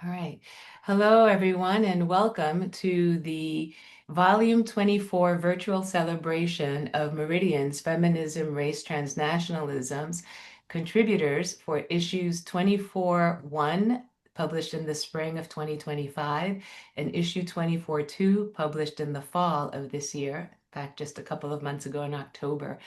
All right. Hello, everyone, and welcome to the Volume 24 virtual celebration of Meridians, Feminism, Race, Transnationalisms, contributors for issues 24-1, published in the spring of 2025, and issue 24-2, published in the fall of this year. In fact, just a couple of months ago in October.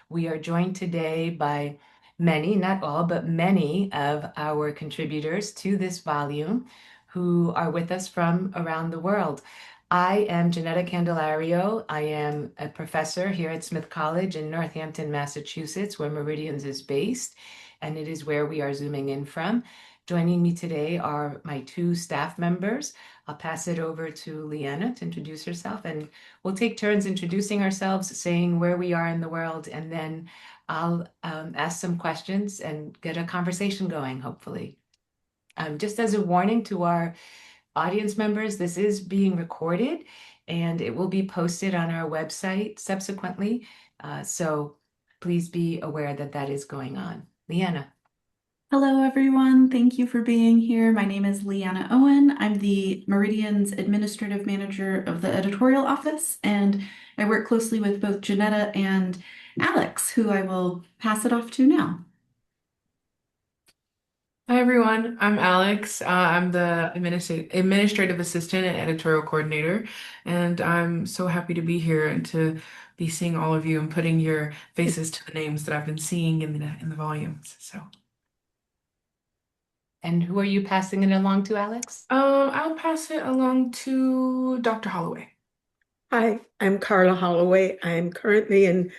We are joined today by many, not all, but many of our contributors to this volume who are with us from around the world. I am Janetta Candelario. I am a professor here at Smith College in Northampton, Massachusetts, where Meridians is based, and it is where we are zooming in from. Joining me today are my two staff members. I'll pass it over to Leanna to introduce herself, and we'll take turns introducing ourselves, saying where we are in the world, and then I'll ask some questions and get a conversation going, hopefully. Just as a warning to our audience members, this is being recorded and it will be posted on our website subsequently. So please be aware that that is going on. Leanna. Hello, everyone. Thank you for being here. My name is Leanna Owen. I'm the Meridians Administrative Manager of the Editorial Office, and I work closely with both Janetta and Alex, who I will pass it off to now. Hi everyone, I'm Alex. I'm the administrative assistant and editorial coordinator, and I'm so happy to be here and to be seeing all of you and putting your faces to the names that I've been seeing in the volumes. And who are you passing it along to, Alex? I'll pass it along to Dr. Holloway. Hi, I'm Carla Holloway. I'm currently in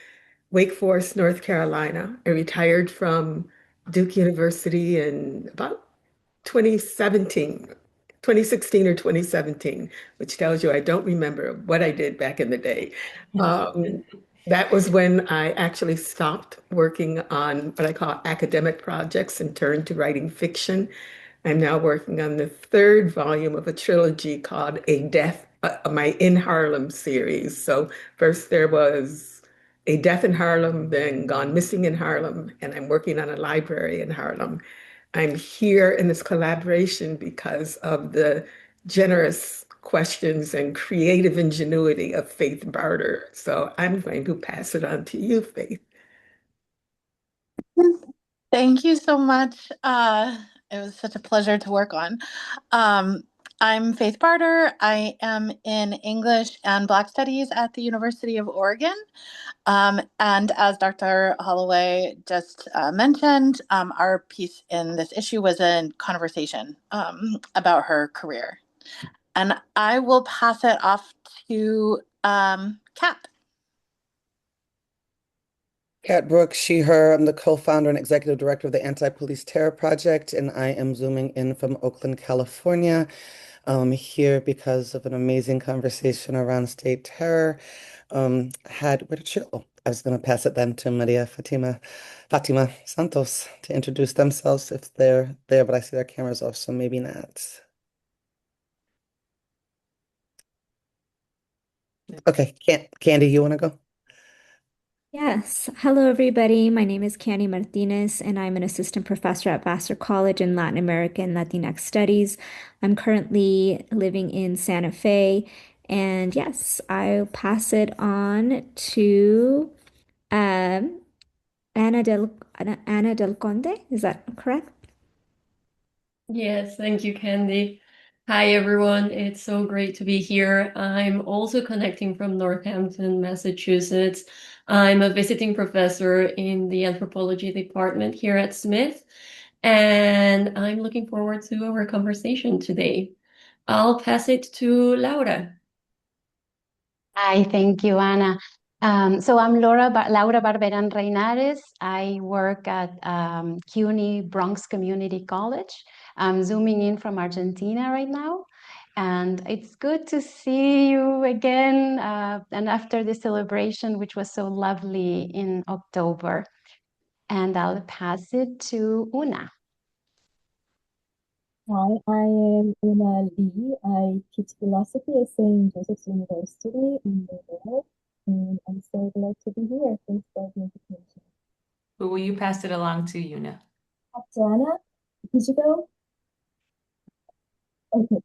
Wake Forest, North Carolina. I retired from Duke University in about 2017, 2016 or 2017, which tells you I don't remember what I did back in the day. That was when I actually stopped working on what I call academic projects and turned to writing fiction. I'm now working on the third volume of a trilogy called A Death, my In Harlem series. So first there was A Death in Harlem, then Gone Missing in Harlem, and I'm working on a library in Harlem. I'm here in this collaboration because of the generous questions and creative ingenuity of Faith Barter. So I'm going to pass it on to you, Faith. Thank you so much. It was such a pleasure to work on. I'm Faith Barter. I am in English and Black Studies at the University of Oregon. And as Dr. Holloway just mentioned, our piece in this issue was a conversation about her career. And I will pass it off to Kat. Kat Brooks, she, her. I'm the co-founder and executive director of the Anti-Police Terror Project, and I am zooming in from Oakland, California, here because of an amazing conversation around state terror. Where did she go? I was going to pass it then to Fátima Santos to introduce themselves if they're there, but I see their cameras off, so maybe not. Okay, Candy, you want to go? Yes. Hello, everybody. My name is Candy Martínez, and I'm an assistant professor at Vassar College in Latin America and Latinx Studies. I'm currently living in Santa Fe. And yes, I'll pass it on to um, Ana del Conde. Is that correct? Yes, thank you, Candy. Hi, everyone. It's so great to be here. I'm also connecting from Northampton, Massachusetts. I'm a visiting professor in the anthropology department here at Smith, and I'm looking forward to our conversation today. I'll pass it to Laura. Hi, thank you, Anna. So I'm Laura Barberan Reinares. I work at CUNY Bronx Community College. I'm zooming in from Argentina right now. And it's good to see you again. And after the celebration, which was so lovely in October. And I'll pass it to Una. Hi, I am Una Lee. I teach philosophy at St. Joseph's University in New York, and I'm so glad to be here. Thanks for the invitation. Who will you pass it along to, Una? Tatsiana, did you go? Okay,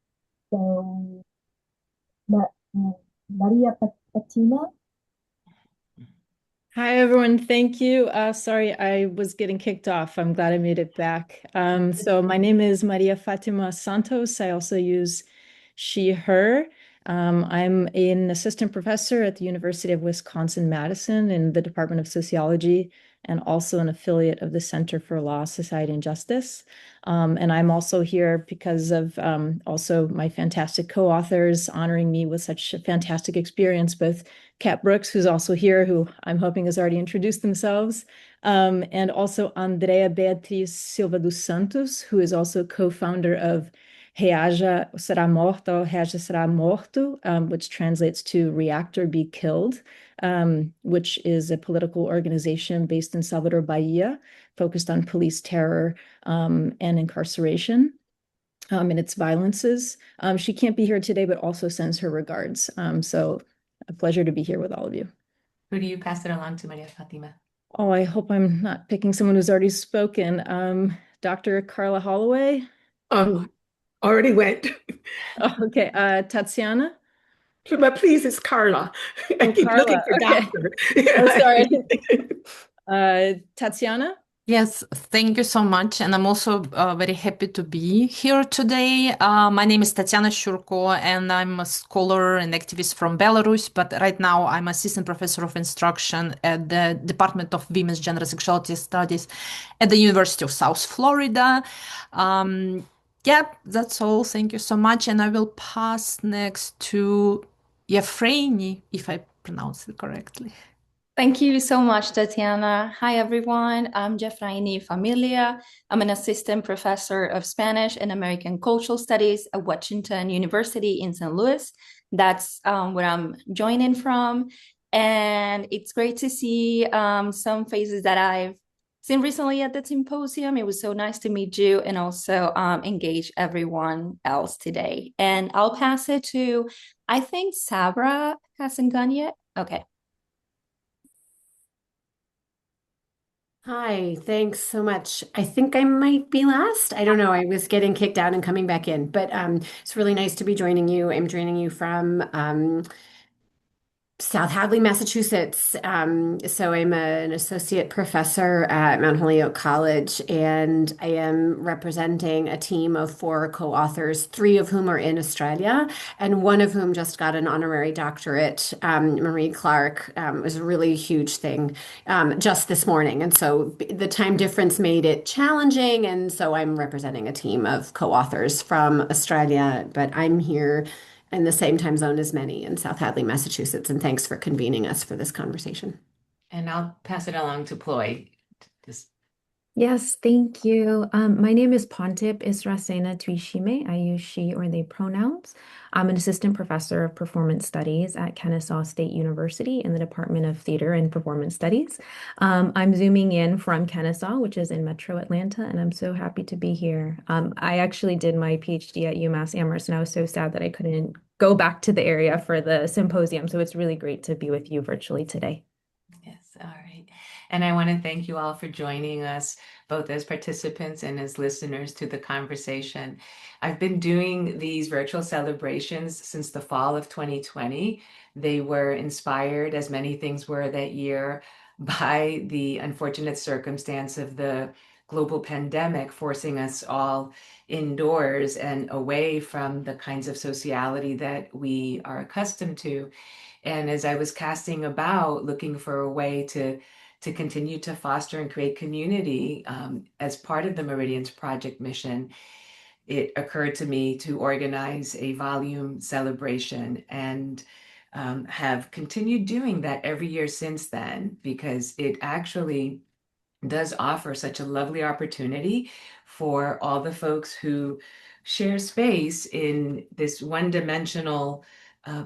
so Ma Maria-Fátima. Hi, everyone. Thank you. Sorry, I was getting kicked off. I'm glad I made it back. So my name is Maria-Fátima Santos. I also use she, her. I'm an assistant professor at the University of Wisconsin-Madison in the Department of Sociology and also an affiliate of the Center for Law, Society, and Justice. And I'm also here because of also my fantastic co-authors honoring me with such a fantastic experience, both Kat Brooks, who's also here, who I'm hoping has already introduced themselves, and also Andrea Beatriz Silva dos Santos, who is also co-founder of Reaja Será Morto, Reaja Será Morto, which translates to React or Be Killed, which is a political organization based in Salvador, Bahia, focused on police terror and incarceration. And its violences. She can't be here today, but also sends her regards. So a pleasure to be here with all of you. Who do you pass it along to, Maria-Fátima? Oh, I hope I'm not picking someone who's already spoken. Dr. Carla Holloway. Oh, already went. Oh, okay. Tatsiana. But please, it's Carla. I Oh, keep looking Carla. for Okay. doctor. Oh, sorry. Tatsiana. Yes, thank you so much. And I'm also very happy to be here today. My name is Tatsiana Shchurko, and I'm a scholar and activist from Belarus. But right now, I'm assistant professor of instruction at the Department of Women's Gender Sexuality Studies at the University of South Florida. Yeah, that's all. Thank you so much. And I will pass next to Yefreni, if I pronounce it correctly. Thank you so much, Tatiana. Hi, everyone. I'm Jefraini Familia. I'm an assistant professor of Spanish and American Cultural Studies at Washington University in St. Louis. That's where I'm joining from. And it's great to see some faces that I've seen recently at the symposium. It was so nice to meet you and also engage everyone else today. And I'll pass it to, I think Sabra hasn't gone yet. Okay. Hi, thanks so much. I think I might be last. I don't know. I was getting kicked out and coming back in, but it's really nice to be joining you. I'm joining you from South Hadley, Massachusetts. So I'm an associate professor at Mount Holyoke College, and I am representing a team of 4 co-authors, 3 of whom are in Australia, and one of whom just got an honorary doctorate. Marie Clark was a really huge thing just this morning. And so the time difference made it challenging. And so I'm representing a team of co-authors from Australia, but I'm here in the same time zone as many in South Hadley, Massachusetts. And thanks for convening us for this conversation. And I'll pass it along to Ploy. Just Yes, thank you. My name is Pontip Israsena Tuishime. I use she or they pronouns. I'm an assistant professor of performance studies at Kennesaw State University in the Department of Theater and Performance Studies. I'm zooming in from Kennesaw, which is in Metro Atlanta, and I'm so happy to be here. I actually did my PhD at UMass Amherst, and I was so sad that I couldn't go back to the area for the symposium. So it's really great to be with you virtually today. Yes, all right. And I want to thank you all for joining us, both as participants and as listeners to the conversation. I've been doing these virtual celebrations since the fall of 2020. They were inspired, as many things were that year, by the unfortunate circumstance of the global pandemic forcing us all indoors and away from the kinds of sociality that we are accustomed to. And as I was casting about, looking for a way to continue to foster and create community as part of the Meridians project mission, it occurred to me to organize a volume celebration and have continued doing that every year since then, because it actually does offer such a lovely opportunity for all the folks who share space in this one-dimensional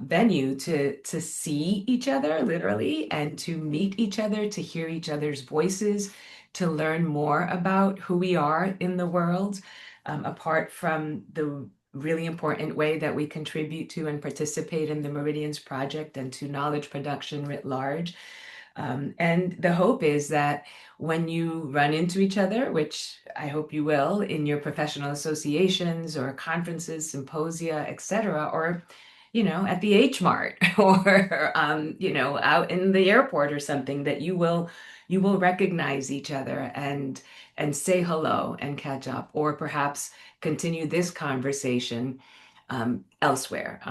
venue to see each other literally and to meet each other, to hear each other's voices, to learn more about who we are in the world, apart from the really important way that we contribute to and participate in the Meridians project and to knowledge production writ large. And the hope is that when you run into each other, which I hope you will in your professional associations or conferences, symposia, etc., or at the H Mart or out in the airport or something, that you will recognize each other and say hello and catch up, or perhaps continue this conversation elsewhere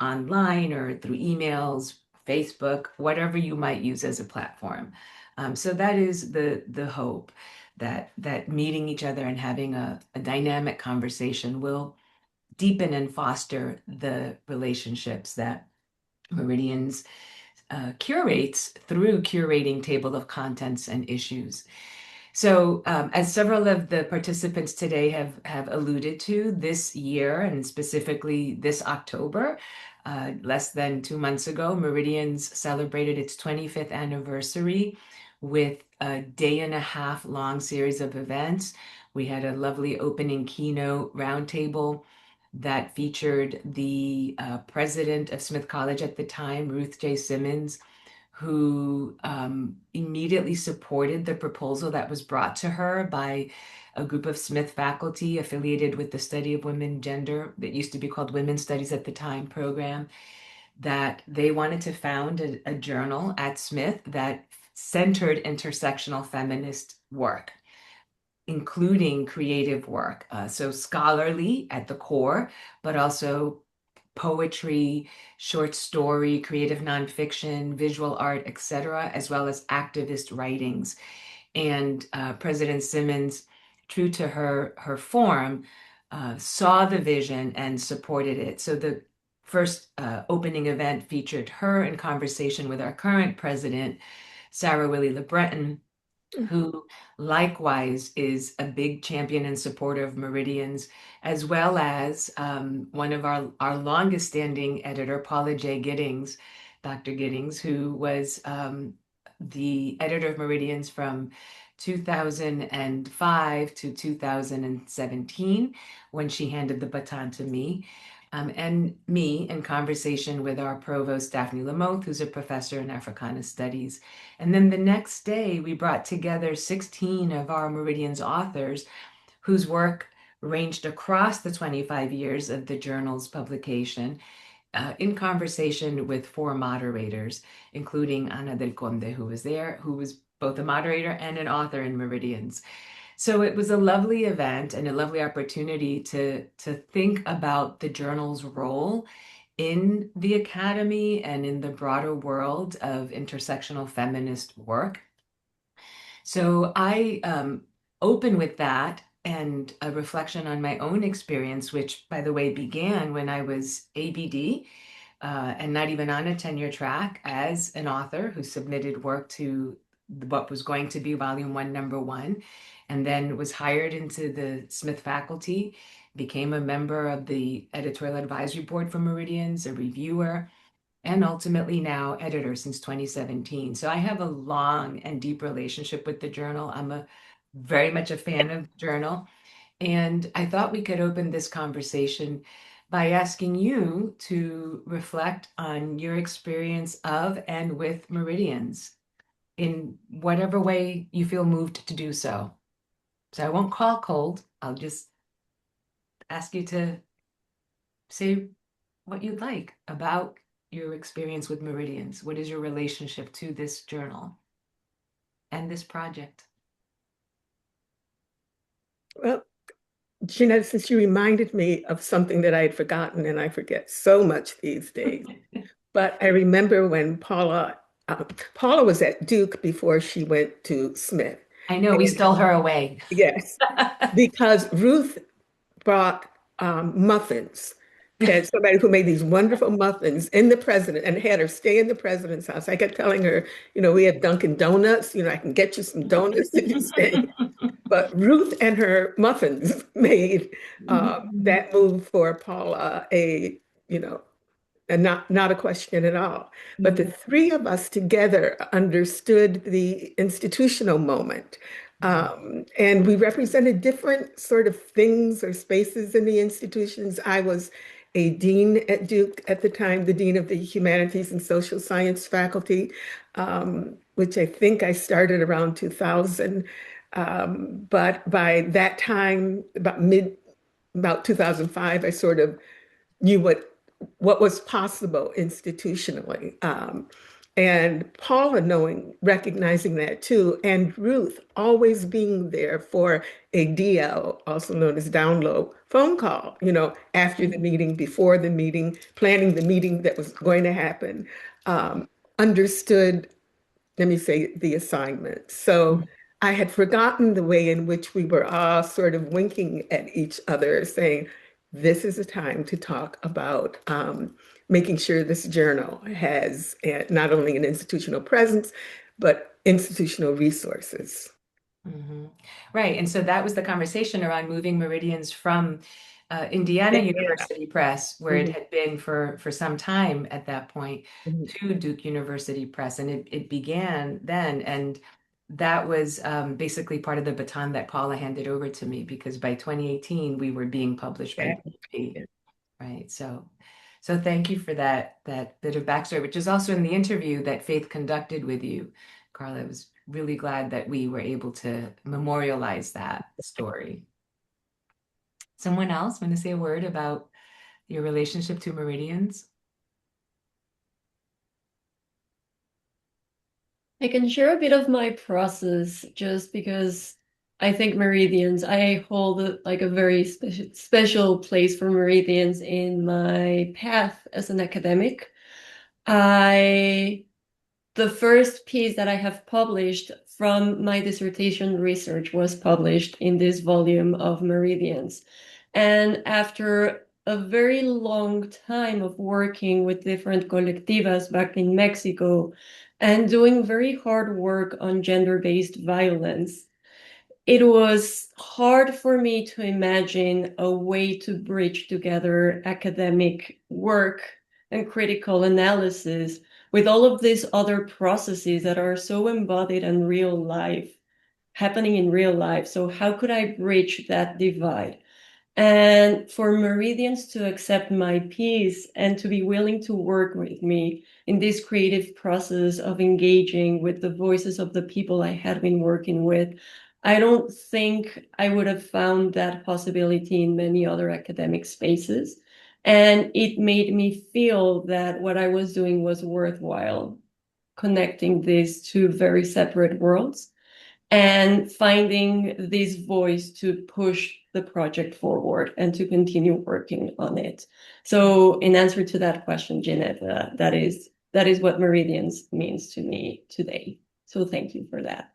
online or through emails, Facebook, whatever you might use as a platform. So that is the hope, that meeting each other and having a dynamic conversation will deepen and foster the relationships that Meridians curates through curating table of contents and issues. So, as several of the participants today have alluded to, this year, and specifically this October, less than 2 months ago, Meridians celebrated its 25th anniversary with a day-and-a-half long series of events. We had a lovely opening keynote roundtable that featured the president of Smith College at the time, Ruth J. Simmons, who immediately supported the proposal that was brought to her by a group of Smith faculty affiliated with the study of women gender, that used to be called Women's Studies at the time program, that they wanted to found a journal at Smith that centered intersectional feminist work, including creative work. So scholarly at the core, but also poetry, short story, creative nonfiction, visual art, etc., as well as activist writings. And President Simmons, true to her form, saw the vision and supported it. So the first opening event featured her in conversation with our current president, Sarah Willie LeBreton, who likewise is a big champion and supporter of Meridians, as well as one of our longest standing editor, Paula J. Giddings, Dr. Giddings, who was the editor of Meridians from 2005 to 2017, when she handed the baton to me. And me in conversation with our provost, Daphne Lamoth, who's a professor in Africana Studies. And then the next day, we brought together 16 of our Meridians authors whose work ranged across the 25 years of the journal's publication, in conversation with 4 moderators, including Ana del Conde, who was there, who was both a moderator and an author in Meridians. So it was a lovely event and a lovely opportunity to think about the journal's role in the academy and in the broader world of intersectional feminist work. So I open with that and a reflection on my own experience, which, by the way, began when I was ABD and not even on a tenure track, as an author who submitted work to what was going to be Volume 1, Number 1, and then was hired into the Smith faculty, became a member of the editorial advisory board for Meridians, a reviewer, and ultimately now editor since 2017. So I have a long and deep relationship with the journal. I'm very much a fan of the journal. And I thought we could open this conversation by asking you to reflect on your experience of and with Meridians in whatever way you feel moved to do so. So I won't call cold. I'll just ask you to say what you'd like about your experience with Meridians. What is your relationship to this journal and this project? Well, Jeanette, since you reminded me of something that I had forgotten, and I forget so much these days, but I remember when Paula was at Duke before she went to Smith. I know, we stole her away. Yes, because Ruth brought muffins. Had somebody who made these wonderful muffins in the president and had her stay in the president's house. I kept telling her, we had Dunkin' Donuts, I can get you some donuts if you stay. But Ruth and her muffins made that move for Paula and not a question at all. But the 3 of us together understood the institutional moment. And we represented different sort of things or spaces in the institutions. I was a dean at Duke at the time, the dean of the Humanities and Social Science faculty. which I think I started around 2000. But by that time, about 2005, I sort of knew what was possible institutionally. And Paula recognizing that too, and Ruth always being there for a DL, also known as download phone call, after the meeting, before the meeting, planning the meeting that was going to happen, understood, let me say, the assignment. So I had forgotten the way in which we were all sort of winking at each other, saying, this is a time to talk about making sure this journal has not only an institutional presence, but institutional resources. Mm-hmm. Right. And so that was the conversation around moving Meridians from Indiana University Press, where it had been for some time at that point, to Duke University Press. And it began then. And that was basically part of the baton that Paula handed over to me, because by 2018, we were being published by BP. Right. So thank you for that bit of backstory, which is also in the interview that Faith conducted with you, Carla. I was really glad that we were able to memorialize that story. Someone else want to say a word about your relationship to Meridians? I can share a bit of my process just because I think Meridians, I hold a very special place for Meridians in my path as an academic. The first piece that I have published from my dissertation research was published in this volume of Meridians. And after a very long time of working with different colectivas back in Mexico and doing very hard work on gender-based violence, it was hard for me to imagine a way to bridge together academic work and critical analysis with all of these other processes that are so embodied in real life, happening in real life. So how could I bridge that divide? And for Meridians to accept my piece and to be willing to work with me in this creative process of engaging with the voices of the people I had been working with, I don't think I would have found that possibility in many other academic spaces. And it made me feel that what I was doing was worthwhile, connecting these two very separate worlds and finding this voice to push the project forward and to continue working on it. So in answer to that question, Jeanette, that is what Meridians means to me today. So thank you for that.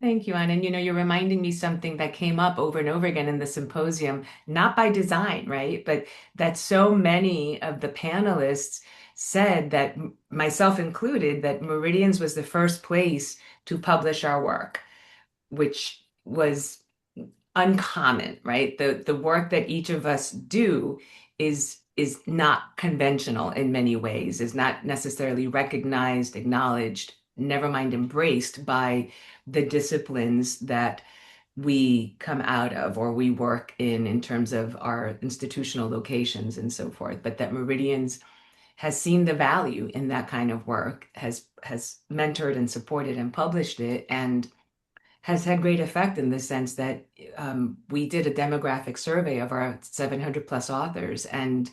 Thank you, Anna. And you're reminding me something that came up over and over again in the symposium, not by design, right? But that so many of the panelists said that, myself included, that Meridians was the first place to publish our work, which was uncommon, right? The work that each of us do is not conventional in many ways, is not necessarily recognized, acknowledged, never mind embraced by the disciplines that we come out of or we work in terms of our institutional locations and so forth. But that Meridians has seen the value in that kind of work, has mentored and supported and published it, and has had great effect in the sense that we did a demographic survey of our 700 plus authors, and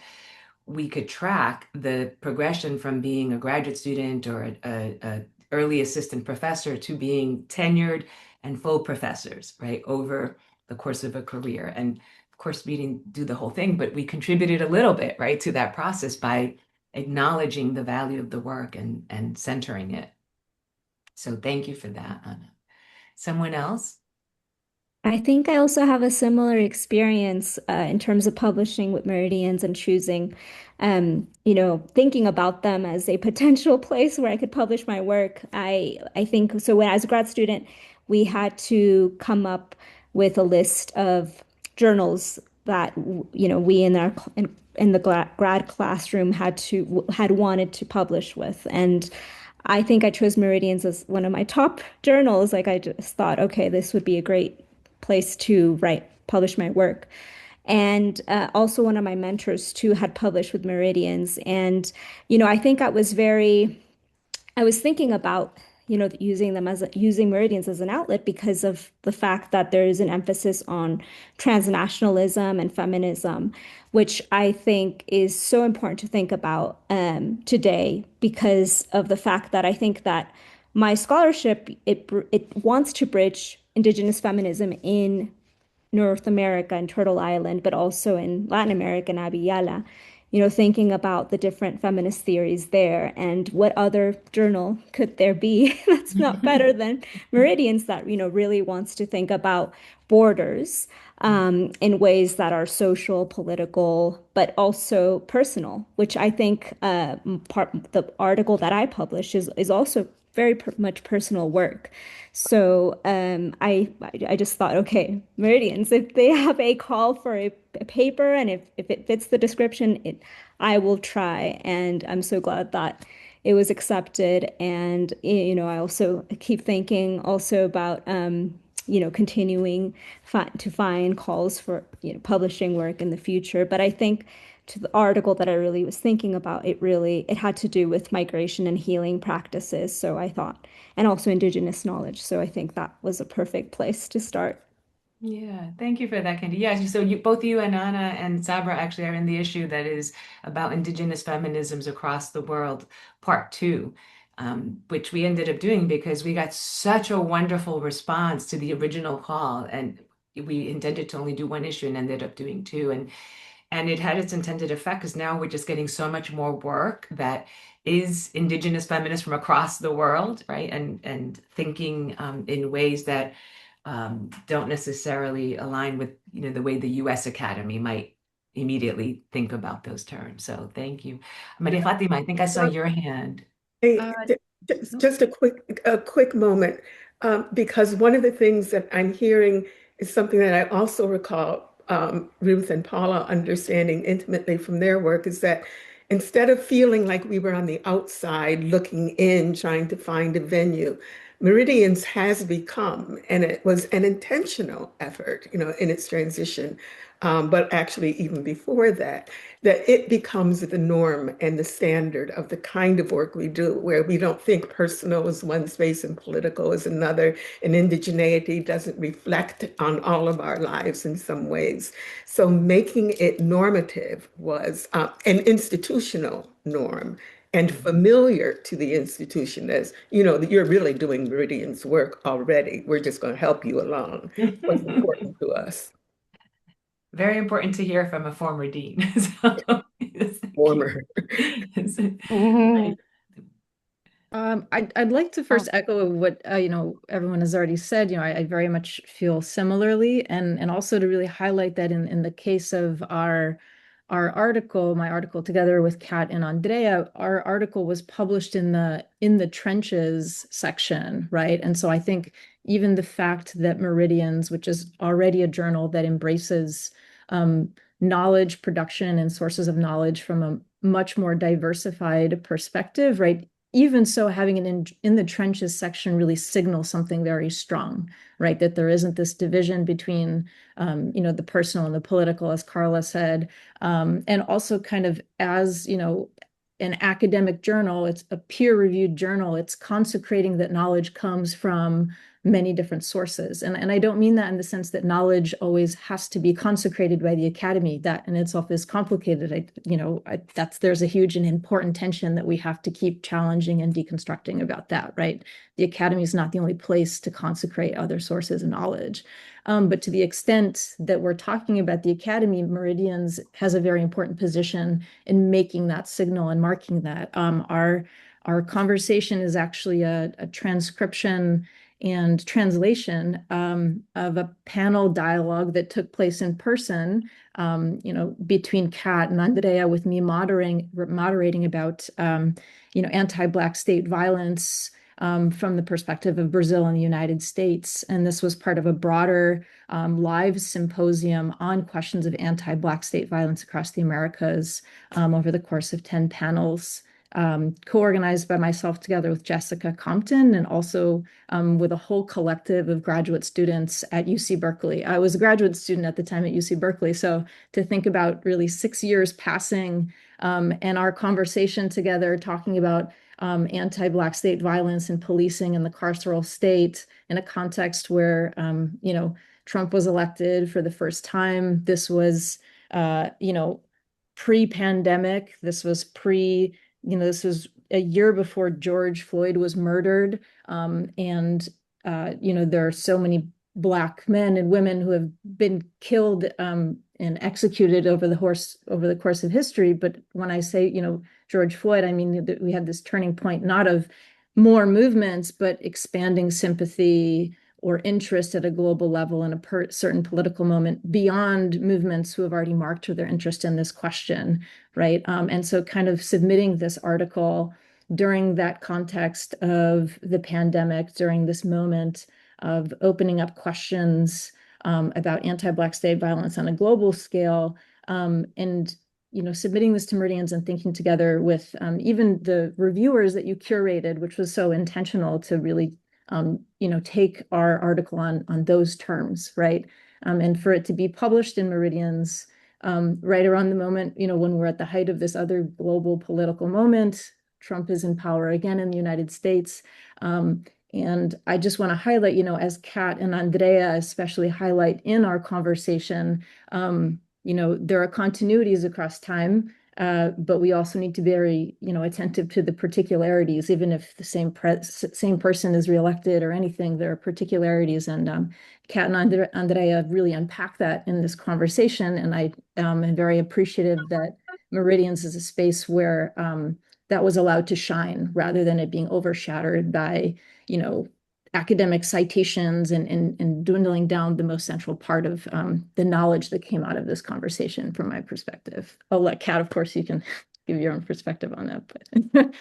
we could track the progression from being a graduate student or a early assistant professor to being tenured and full professors, right, over the course of a career. And of course, we didn't do the whole thing, but we contributed a little bit, right, to that process by acknowledging the value of the work and centering it. So thank you for that, Anna. Someone else? I think I also have a similar experience in terms of publishing with Meridians and choosing, thinking about them as a potential place where I could publish my work. I think so. When as a grad student, we had to come up with a list of journals that we in the grad classroom had wanted to publish with, and I think I chose Meridians as one of my top journals. Like I just thought, okay, this would be a great place to publish my work. And also one of my mentors too had published with Meridians. And, I think I was thinking about, using Meridians as an outlet because of the fact that there is an emphasis on transnationalism and feminism, which I think is so important to think about today because of the fact that I think that my scholarship it wants to bridge Indigenous feminism in North America and Turtle Island, but also in Latin America and Abiyala, thinking about the different feminist theories there and what other journal could there be that's not better than Meridians that, really wants to think about borders in ways that are social, political, but also personal, which I think the article that I published is also very much personal work. So I just thought, okay, Meridians, if they have a call for a paper and if it fits the description, I will try. And I'm so glad that it was accepted. And, I also keep thinking also about, continuing to find calls for, publishing work in the future. But I think to the article that I really was thinking about, it had to do with migration and healing practices. So I thought, and also Indigenous knowledge. So I think that was a perfect place to start. Yeah, thank you for that, Candy. Yeah, so both you and Anna and Sabra actually are in the issue that is about Indigenous feminisms across the world, part two, which we ended up doing because we got such a wonderful response to the original call, and we intended to only do one issue and ended up doing two, and it had its intended effect because now we're just getting so much more work that is Indigenous feminists from across the world, right? And thinking in ways that don't necessarily align with the way the U.S. Academy might immediately think about those terms. So thank you. Maria-Fátima, I think I saw your hand. Hey, just a quick moment, because one of the things that I'm hearing is something that I also recall Ruth and Paula understanding intimately from their work is that instead of feeling like we were on the outside looking in, trying to find a venue, Meridians has become, and it was an intentional effort, in its transition, but actually even before that, that it becomes the norm and the standard of the kind of work we do, where we don't think personal is one space and political is another, and indigeneity doesn't reflect on all of our lives in some ways. So making it normative was an institutional norm and familiar to the institution as, you're really doing Meridian's work already. We're just going to help you along. Was important to us. Very important to hear from a former dean. So, yes, Former. I'd like to first echo what everyone has already said. I very much feel similarly, and also to really highlight that in the case of our article, my article together with Kat and Andrea, our article was published in the trenches section, right? And so I think even the fact that Meridians, which is already a journal that embraces knowledge production and sources of knowledge from a much more diversified perspective, right? Even so, having it in the trenches section really signals something very strong, right? That there isn't this division between, the personal and the political, as Carla said, and also kind of as, an academic journal, it's a peer-reviewed journal, it's consecrating that knowledge comes from many different sources. And I don't mean that in the sense that knowledge always has to be consecrated by the academy. That in itself is complicated. There's a huge and important tension that we have to keep challenging and deconstructing about that, right? The academy is not the only place to consecrate other sources of knowledge. But to the extent that we're talking about the academy, Meridians has a very important position in making that signal and marking that. Our conversation is actually a transcription and translation of a panel dialogue that took place in person, between Kat and Andrea, with me moderating about, anti-Black state violence from the perspective of Brazil and the United States. And this was part of a broader live symposium on questions of anti-Black state violence across the Americas over the course of 10 panels. Co-organized by myself together with Jessica Compton, and also with a whole collective of graduate students at UC Berkeley. I was a graduate student at the time at UC Berkeley, so to think about really 6 years passing and our conversation together talking about anti-Black state violence and policing in the carceral state in a context where, Trump was elected for the first time. This was, pre-pandemic. This was this was a year before George Floyd was murdered. There are so many Black men and women who have been killed and executed over the course of history. But when I say, George Floyd, I mean that we had this turning point, not of more movements, but expanding sympathy or interest at a global level in a certain political moment beyond movements who have already marked their interest in this question, right? And so kind of submitting this article during that context of the pandemic, during this moment of opening up questions about anti-Black state violence on a global scale, and submitting this to Meridians and thinking together with even the reviewers that you curated, which was so intentional to really take our article on those terms, right? And for it to be published in Meridians right around the moment, when we're at the height of this other global political moment. Trump is in power again in the United States. And I just want to highlight, as Kat and Andrea especially highlight in our conversation, there are continuities across time, but we also need to be very, attentive to the particularities. Even if the same person is reelected or anything, there are particularities. And Kat and Andrea really unpack that in this conversation. And I am very appreciative that Meridians is a space where that was allowed to shine rather than it being overshadowed by, academic citations and dwindling down the most central part of the knowledge that came out of this conversation from my perspective. I'll let Kat, of course, you can give your own perspective on that. But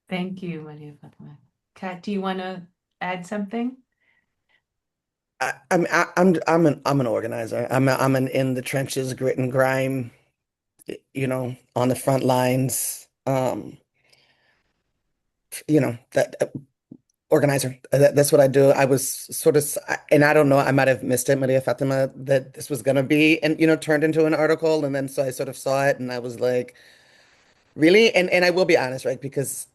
Thank you, Maria-Fátima. Kat, do you want to add something? I'm an organizer. I'm an in the trenches, grit and grime, on the front lines. That organizer. That's what I do. I was sort of, and I don't know, I might have missed it, Maria-Fátima, that this was going to be, and turned into an article, and then so I sort of saw it, and I was like, really? And I will be honest, right? Because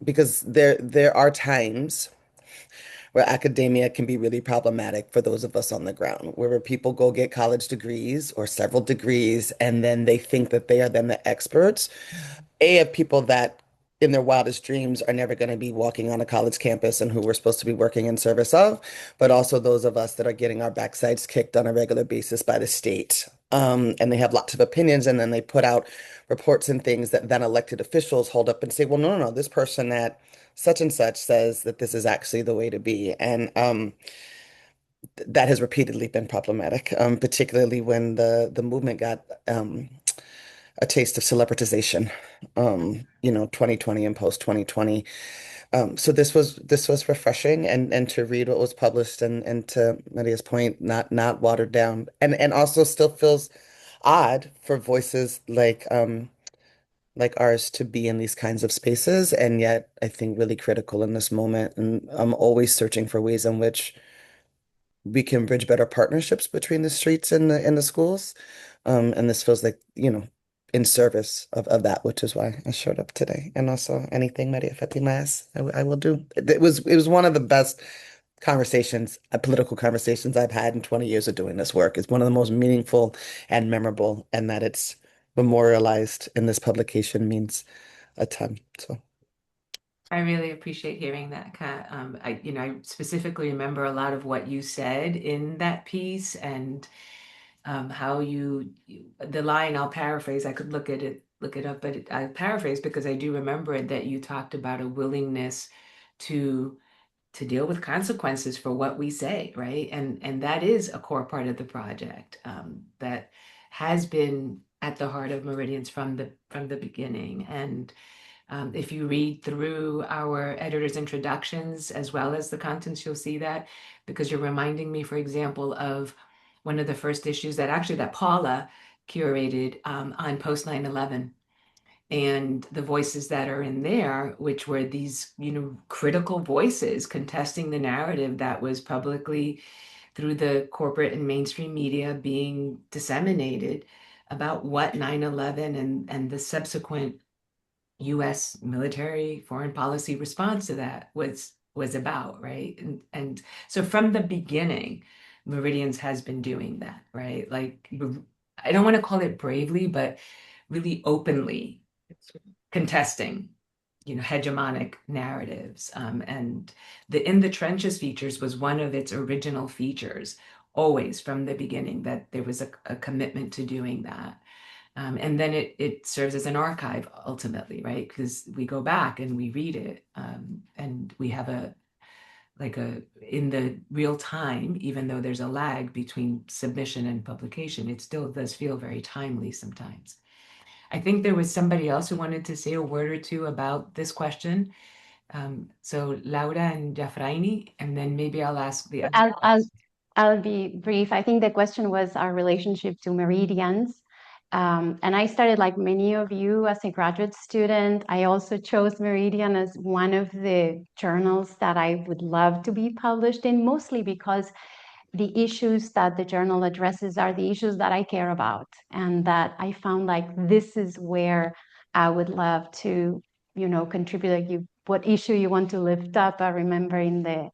there are times where academia can be really problematic for those of us on the ground, where people go get college degrees or several degrees, and then they think that they are then the experts. Of people that in their wildest dreams are never going to be walking on a college campus and who we're supposed to be working in service of, but also those of us that are getting our backsides kicked on a regular basis by the state. And they have lots of opinions, and then they put out reports and things that then elected officials hold up and say, well, no, this person at such and such says that this is actually the way to be. And that has repeatedly been problematic, particularly when the movement got a taste of celebritization, 2020 and post 2020. So this was refreshing, and to read what was published, and to Maria's point, not watered down, and also still feels odd for voices like ours to be in these kinds of spaces, and yet I think really critical in this moment. And I'm always searching for ways in which we can bridge better partnerships between the streets and the schools. And this feels like, in service of that, which is why I showed up today. And also anything Maria-Fátima asks, I will do. It was one of the best conversations, political conversations I've had in 20 years of doing this work. It's one of the most meaningful and memorable, and that it's memorialized in this publication means a ton. So I really appreciate hearing that, Kat. I specifically remember a lot of what you said in that piece, and how the line, I'll paraphrase, I could look it up, but I paraphrase because I do remember it, that you talked about a willingness to deal with consequences for what we say, right? And that is a core part of the project, that has been at the heart of Meridians from the beginning. And if you read through our editor's introductions as well as the contents, you'll see that, because you're reminding me, for example, of one of the first issues that Paula curated on post 9/11, and the voices that are in there, which were these, critical voices contesting the narrative that was publicly, through the corporate and mainstream media, being disseminated about what 9/11 and the subsequent US military foreign policy response to that was about, right? And so from the beginning, Meridians has been doing that, right? Like, I don't want to call it bravely, but really openly contesting, hegemonic narratives. And the In the Trenches features was one of its original features, always from the beginning, that there was a commitment to doing that. And then it serves as an archive ultimately, right? Because we go back and we read it, and we have in the real time, even though there's a lag between submission and publication, it still does feel very timely sometimes. I think there was somebody else who wanted to say a word or two about this question. So Laura and Jafraini, and then maybe I'll ask the other. I'll be brief. I think the question was our relationship to Meridians. And I started, like many of you, as a graduate student. I also chose Meridian as one of the journals that I would love to be published in, mostly because the issues that the journal addresses are the issues that I care about, and that I found like this is where I would love to, contribute. Like, what issue you want to lift up. I remember in the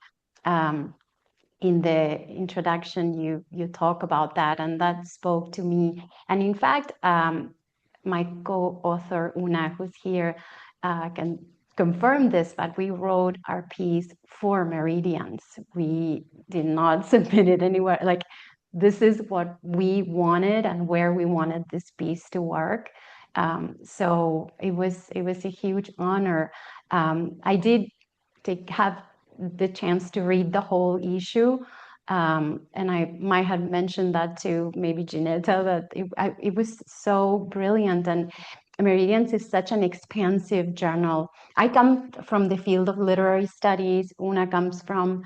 introduction, you talk about that, and that spoke to me. And in fact, my co-author Una, who's here, can confirm this, but we wrote our piece for Meridians. We did not submit it anywhere. Like, this is what we wanted and where we wanted this piece to work. So it was a huge honor. I did have the chance to read the whole issue. And I might have mentioned that to maybe Ginetta, that it was so brilliant. And Meridians is such an expansive journal. I come from the field of literary studies. Una comes from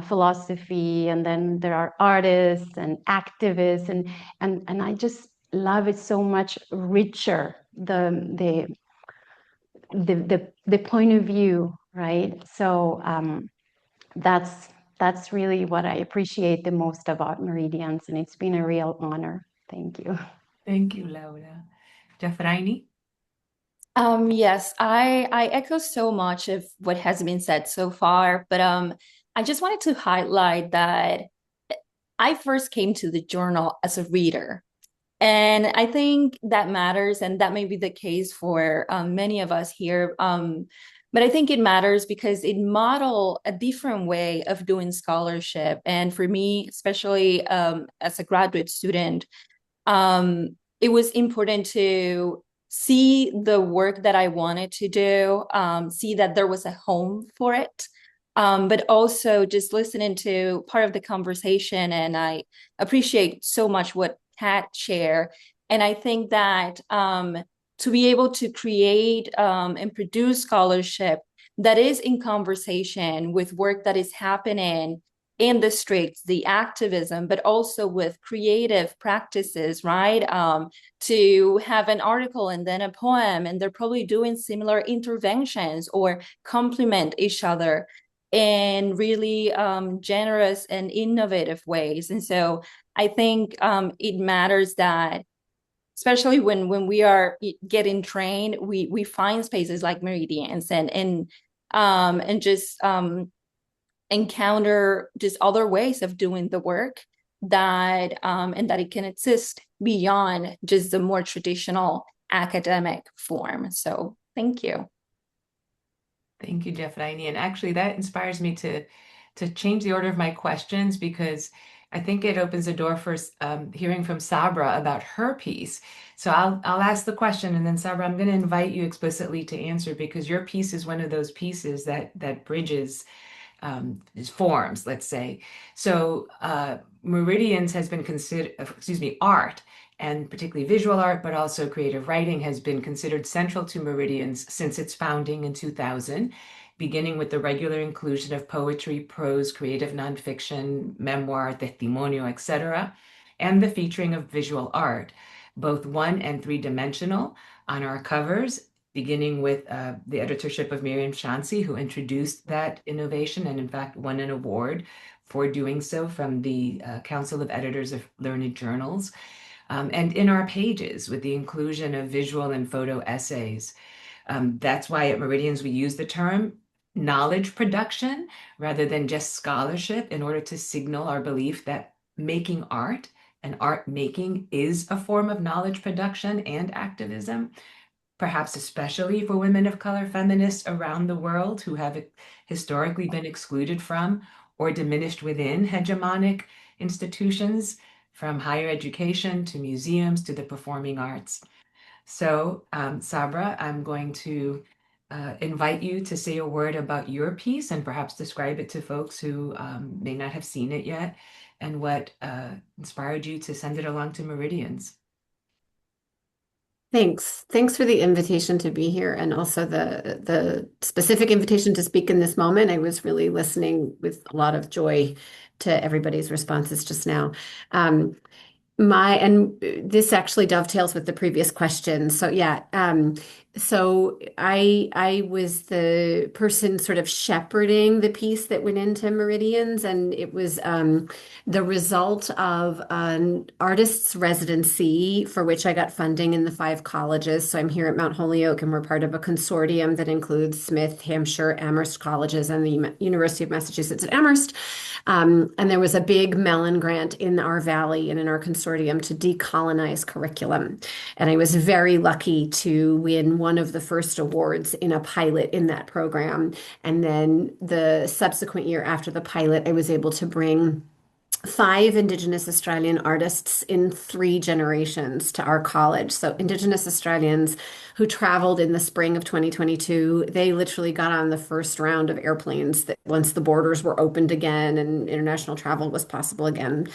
philosophy, and then there are artists and activists, and I just love it so much richer, the point of view, right? So that's really what I appreciate the most about Meridians, and it's been a real honor. Thank you. Thank you, Laura. Jafraini? Yes, I echo so much of what has been said so far, but I just wanted to highlight that I first came to the journal as a reader. And I think that matters, and that may be the case for many of us here. But I think it matters because it modeled a different way of doing scholarship. And for me, especially as a graduate student, it was important to see the work that I wanted to do, see that there was a home for it. But also just listening to part of the conversation, and I appreciate so much what Kat shared. And I think that to be able to create and produce scholarship that is in conversation with work that is happening in the streets, the activism, but also with creative practices, right? To have an article and then a poem, and they're probably doing similar interventions or complement each other in really generous and innovative ways. And so I think it matters that, especially when we are getting trained, we find spaces like Meridians and just encounter just other ways of doing the work that and that it can exist beyond just the more traditional academic form. So thank you. Thank you, Jafraini. And actually, that inspires me to change the order of my questions, because I think it opens the door for hearing from Sabra about her piece. So I'll ask the question, and then Sabra, I'm going to invite you explicitly to answer, because your piece is one of those pieces that bridges forms, let's say. So Meridians has been considered, art, and particularly visual art, but also creative writing, has been considered central to Meridians since its founding in 2000, beginning with the regular inclusion of poetry, prose, creative nonfiction, memoir, testimonio, etc., and the featuring of visual art, both 1- and 3-dimensional, on our covers, beginning with the editorship of Miriam Shansi, who introduced that innovation and in fact won an award for doing so from the Council of Editors of Learned Journals, and in our pages with the inclusion of visual and photo essays. That's why at Meridians we use the term knowledge production rather than just scholarship in order to signal our belief that making art and art making is a form of knowledge production and activism, perhaps especially for women of color feminists around the world who have historically been excluded from or diminished within hegemonic institutions, from higher education to museums to the performing arts. So, Sabra, I'm going to invite you to say a word about your piece and perhaps describe it to folks who may not have seen it yet, and what inspired you to send it along to Meridians. Thanks. Thanks for the invitation to be here and also the specific invitation to speak in this moment. I was really listening with a lot of joy to everybody's responses just now. This actually dovetails with the previous question. So yeah, so I was the person sort of shepherding the piece that went into Meridians, and it was the result of an artist's residency for which I got funding in the 5 colleges. So I'm here at Mount Holyoke, and we're part of a consortium that includes Smith, Hampshire, Amherst colleges, and the University of Massachusetts at Amherst. And there was a big Mellon grant in our valley and in our consortium to decolonize curriculum. And I was very lucky to win one of the first awards in a pilot in that program. And then the subsequent year after the pilot, I was able to bring 5 Indigenous Australian artists in 3 generations to our college. So Indigenous Australians who traveled in the spring of 2022, they literally got on the first round of airplanes that once the borders were opened again and international travel was possible again,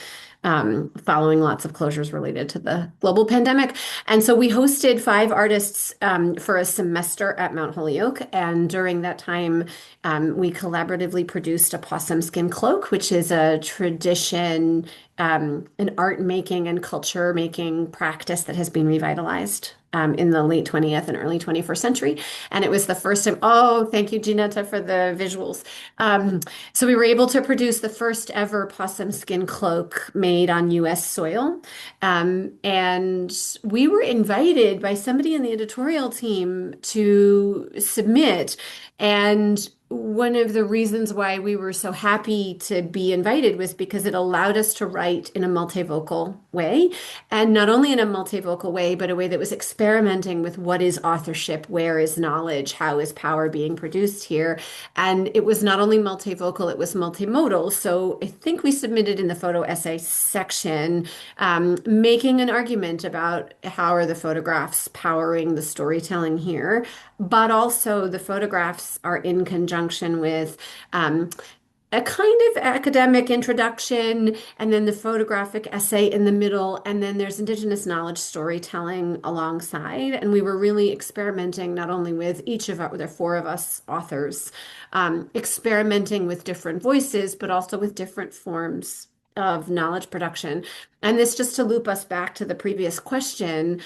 following lots of closures related to the global pandemic. And so we hosted 5 artists for a semester at Mount Holyoke. And during that time, we collaboratively produced a possum skin cloak, which is a tradition, an art making and culture making practice that has been revitalized in the late 20th and early 21st century. And it was the first time, oh, thank you, Ginetta, for the visuals. So we were able to produce the first ever possum skin cloak made on US soil. And we were invited by somebody in the editorial team to submit. And one of the reasons why we were so happy to be invited was because it allowed us to write in a multivocal way. And not only in a multivocal way, but a way that was experimenting with what is authorship, where is knowledge, how is power being produced here. And it was not only multivocal, it was multimodal. So I think we submitted in the photo essay section, making an argument about how are the photographs powering the storytelling here, but also the photographs are in conjunction with a kind of academic introduction, and then the photographic essay in the middle, and then there's Indigenous knowledge storytelling alongside. And we were really experimenting not only with each of there are 4 of us authors, experimenting with different voices, but also with different forms of knowledge production. And this, just to loop us back to the previous question,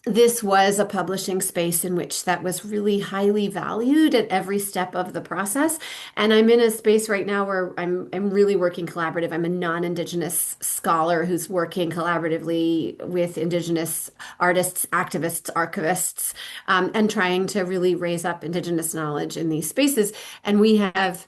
this was a publishing space in which that was really highly valued at every step of the process. And I'm in a space right now where I'm really working collaborative. I'm a non-Indigenous scholar who's working collaboratively with Indigenous artists, activists, archivists, and trying to really raise up Indigenous knowledge in these spaces. And we have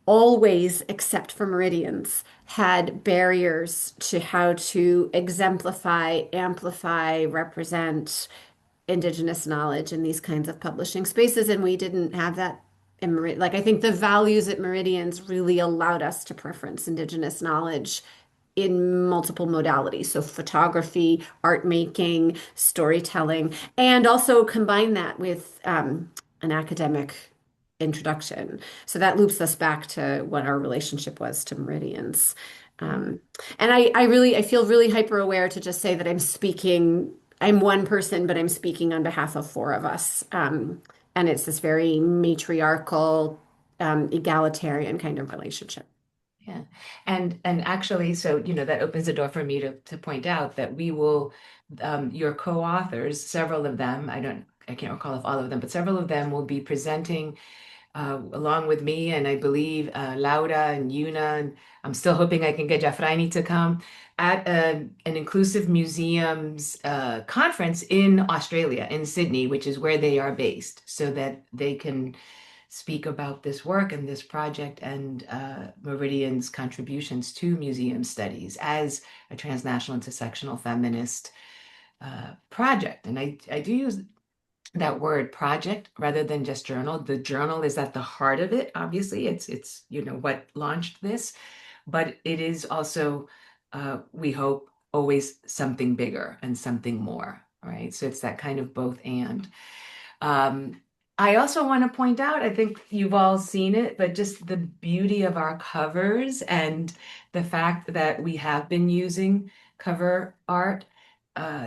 always, except for Meridians, had barriers to how to exemplify, amplify, represent Indigenous knowledge in these kinds of publishing spaces. And we didn't have that in Like, I think the values at Meridians really allowed us to preference Indigenous knowledge in multiple modalities. So photography, art making, storytelling, and also combine that with an academic introduction. So that loops us back to what our relationship was to Meridians. And I feel really hyper aware to just say that I'm one person, but I'm speaking on behalf of 4 of us. And it's this very matriarchal, egalitarian kind of relationship. Yeah. And actually, so, that opens the door for me to point out that we will, your co-authors, several of them, I can't recall if all of them, but several of them will be presenting along with me, and I believe Laura and Yuna, and I'm still hoping I can get Jafraini to come, at an Inclusive Museums conference in Australia, in Sydney, which is where they are based, so that they can speak about this work and this project and Meridian's contributions to museum studies as a transnational intersectional feminist project. And I do use that word project rather than just journal. The journal is at the heart of it. Obviously, it's what launched this, but it is also, we hope, always something bigger and something more, right? So it's that kind of both and. I also want to point out, I think you've all seen it, but just the beauty of our covers and the fact that we have been using cover art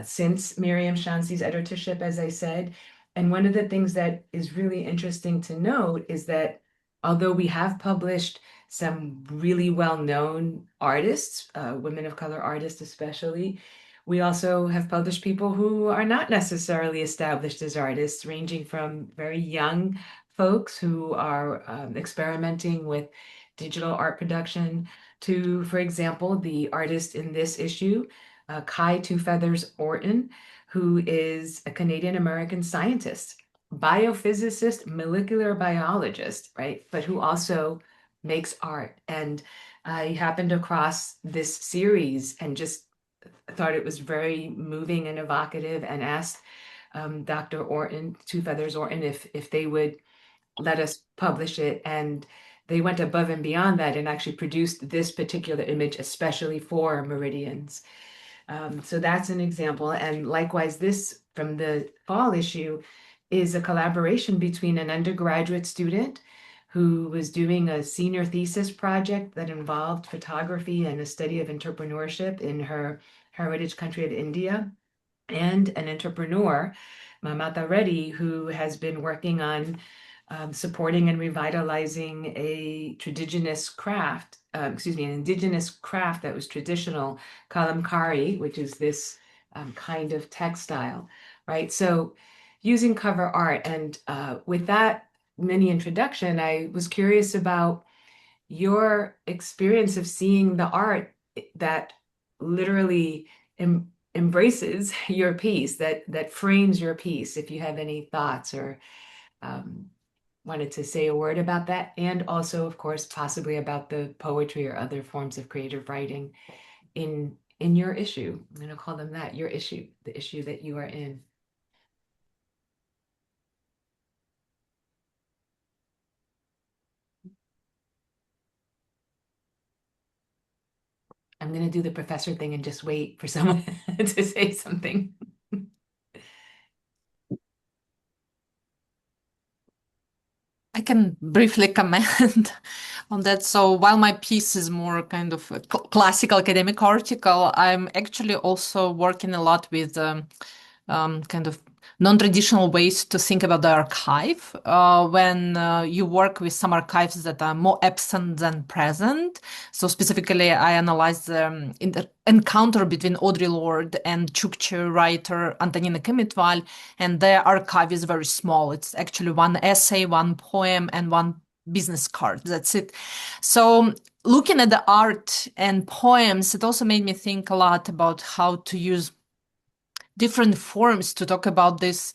since Miriam Shansi's editorship, as I said. And one of the things that is really interesting to note is that although we have published some really well-known artists, women of color artists especially, we also have published people who are not necessarily established as artists, ranging from very young folks who are experimenting with digital art production to, for example, the artist in this issue, Kai Two Feathers Orton, who is a Canadian-American scientist, biophysicist, molecular biologist, right? But who also makes art. And I happened across this series and just thought it was very moving and evocative, and asked Dr. Orton, Two Feathers Orton, if they would let us publish it. And they went above and beyond that and actually produced this particular image especially for Meridians. So that's an example. And likewise, this from the fall issue is a collaboration between an undergraduate student who was doing a senior thesis project that involved photography and a study of entrepreneurship in her heritage country of India, and an entrepreneur, Mamata Reddy, who has been working on supporting and revitalizing an indigenous craft that was traditional, kalamkari, which is this kind of textile, right? So using cover art. And with that mini introduction, I was curious about your experience of seeing the art that literally embraces your piece, that frames your piece. If you have any thoughts or wanted to say a word about that, and also, of course, possibly about the poetry or other forms of creative writing in your issue. I'm going to call them that, your issue, the issue that you are in. I'm going to do the professor thing and just wait for someone to say something. I can briefly comment on that. So while my piece is more kind of a classical academic article, I'm actually also working a lot with kind of non-traditional ways to think about the archive. When you work with some archives that are more absent than present. So specifically, I analyzed the encounter between Audre Lorde and Chukchi writer Antonina Kimitval, and their archive is very small. It's actually one essay, one poem, and one business card. That's it. So looking at the art and poems, it also made me think a lot about how to use different forms to talk about these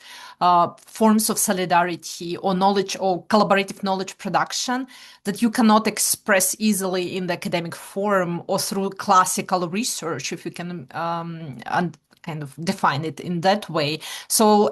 forms of solidarity or knowledge or collaborative knowledge production that you cannot express easily in the academic form or through classical research, if you can kind of define it in that way. So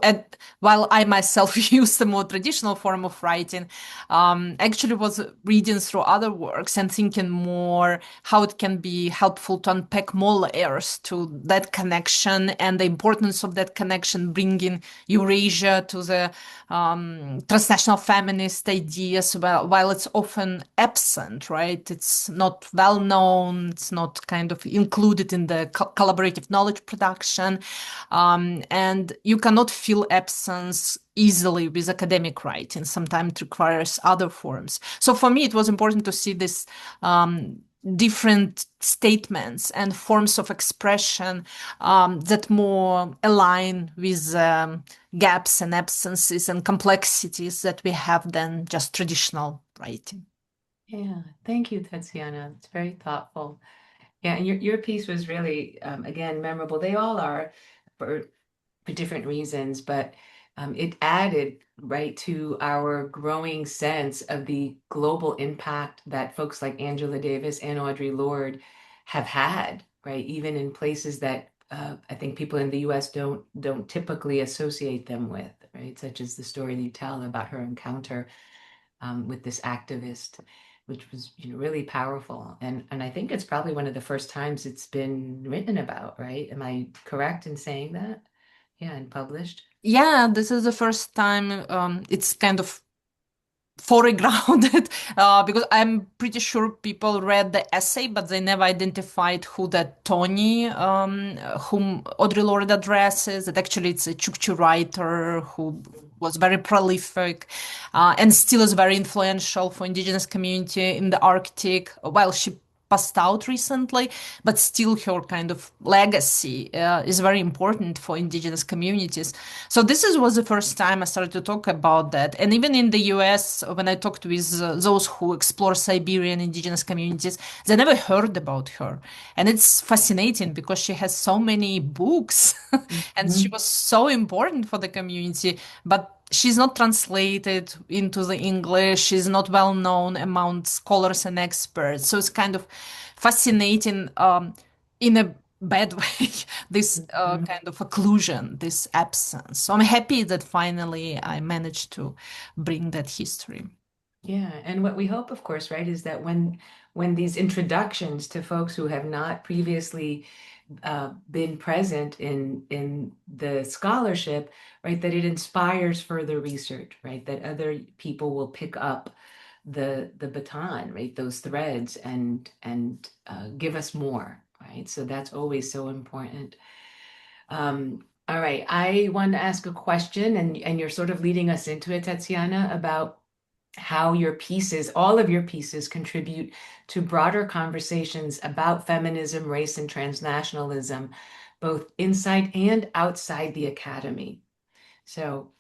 while I myself use the more traditional form of writing, actually was reading through other works and thinking more how it can be helpful to unpack more layers to that connection and the importance of that connection, bringing Eurasia to the transnational feminist ideas, while it's often absent, right? It's not well known, it's not kind of included in the collaborative knowledge production. And you cannot feel absence easily with academic writing. Sometimes it requires other forms. So for me, it was important to see this different statements and forms of expression that more align with gaps and absences and complexities that we have than just traditional writing. Yeah, thank you, Tatsiana. It's very thoughtful. Yeah, and your piece was really, again, memorable. They all are for different reasons, but it added right to our growing sense of the global impact that folks like Angela Davis and Audre Lorde have had, right? Even in places that I think people in the US don't typically associate them with, right? Such as the story you tell about her encounter with this activist, which was really powerful. And I think it's probably one of the first times it's been written about, right? Am I correct in saying that? Yeah, and published. Yeah, this is the first time it's kind of foregrounded because I'm pretty sure people read the essay, but they never identified who that Tony, whom Audre Lorde addresses. That actually it's a Chukchi writer who was very prolific and still is very influential for indigenous community in the Arctic. While she passed out recently, but still her kind of legacy is very important for indigenous communities. So was the first time I started to talk about that. And even in the US, when I talked with those who explore Siberian indigenous communities, they never heard about her. And it's fascinating because she has so many books and she was so important for the community, but she's not translated into the English. She's not well known among scholars and experts. So it's kind of fascinating in a bad way, this kind of occlusion, this absence. So I'm happy that finally I managed to bring that history. Yeah, and what we hope, of course, right, is that when these introductions to folks who have not previously been present in the scholarship, right, that it inspires further research, right, that other people will pick up the baton, right, those threads and give us more, right? So that's always so important. All right, I want to ask a question, and you're sort of leading us into it, Tatsiana, about how your pieces, all of your pieces, contribute to broader conversations about feminism, race, and transnationalism, both inside and outside the academy. So,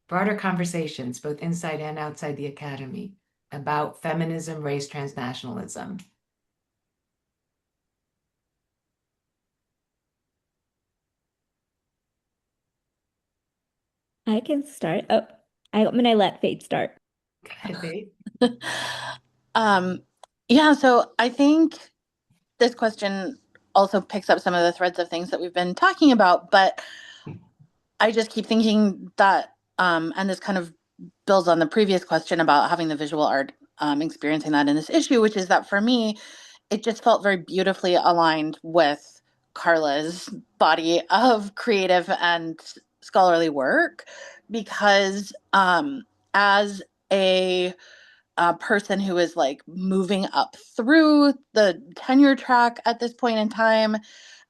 broader conversations, both inside and outside the academy, about feminism, race, transnationalism. I can start. Oh, I'm gonna let Faith start. Faith? Yeah, so I think this question also picks up some of the threads of things that we've been talking about, but I just keep thinking that, and this kind of builds on the previous question about having the visual art, experiencing that in this issue, which is that for me, it just felt very beautifully aligned with Carla's body of creative and scholarly work, because as a person who is like moving up through the tenure track at this point in time,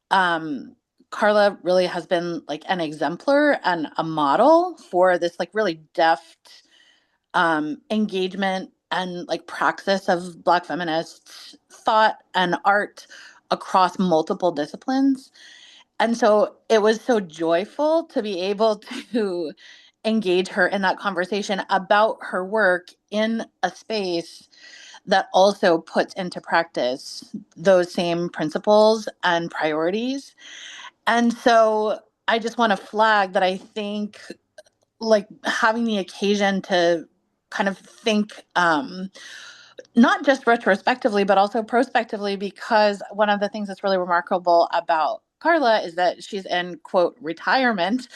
Carla really has been like an exemplar and a model for this like really deft engagement and like praxis of Black feminist thought and art across multiple disciplines. And so it was so joyful to be able to engage her in that conversation about her work in a space that also puts into practice those same principles and priorities. And so I just want to flag that I think like having the occasion to kind of think not just retrospectively, but also prospectively, because one of the things that's really remarkable about Carla is that she's in quote retirement,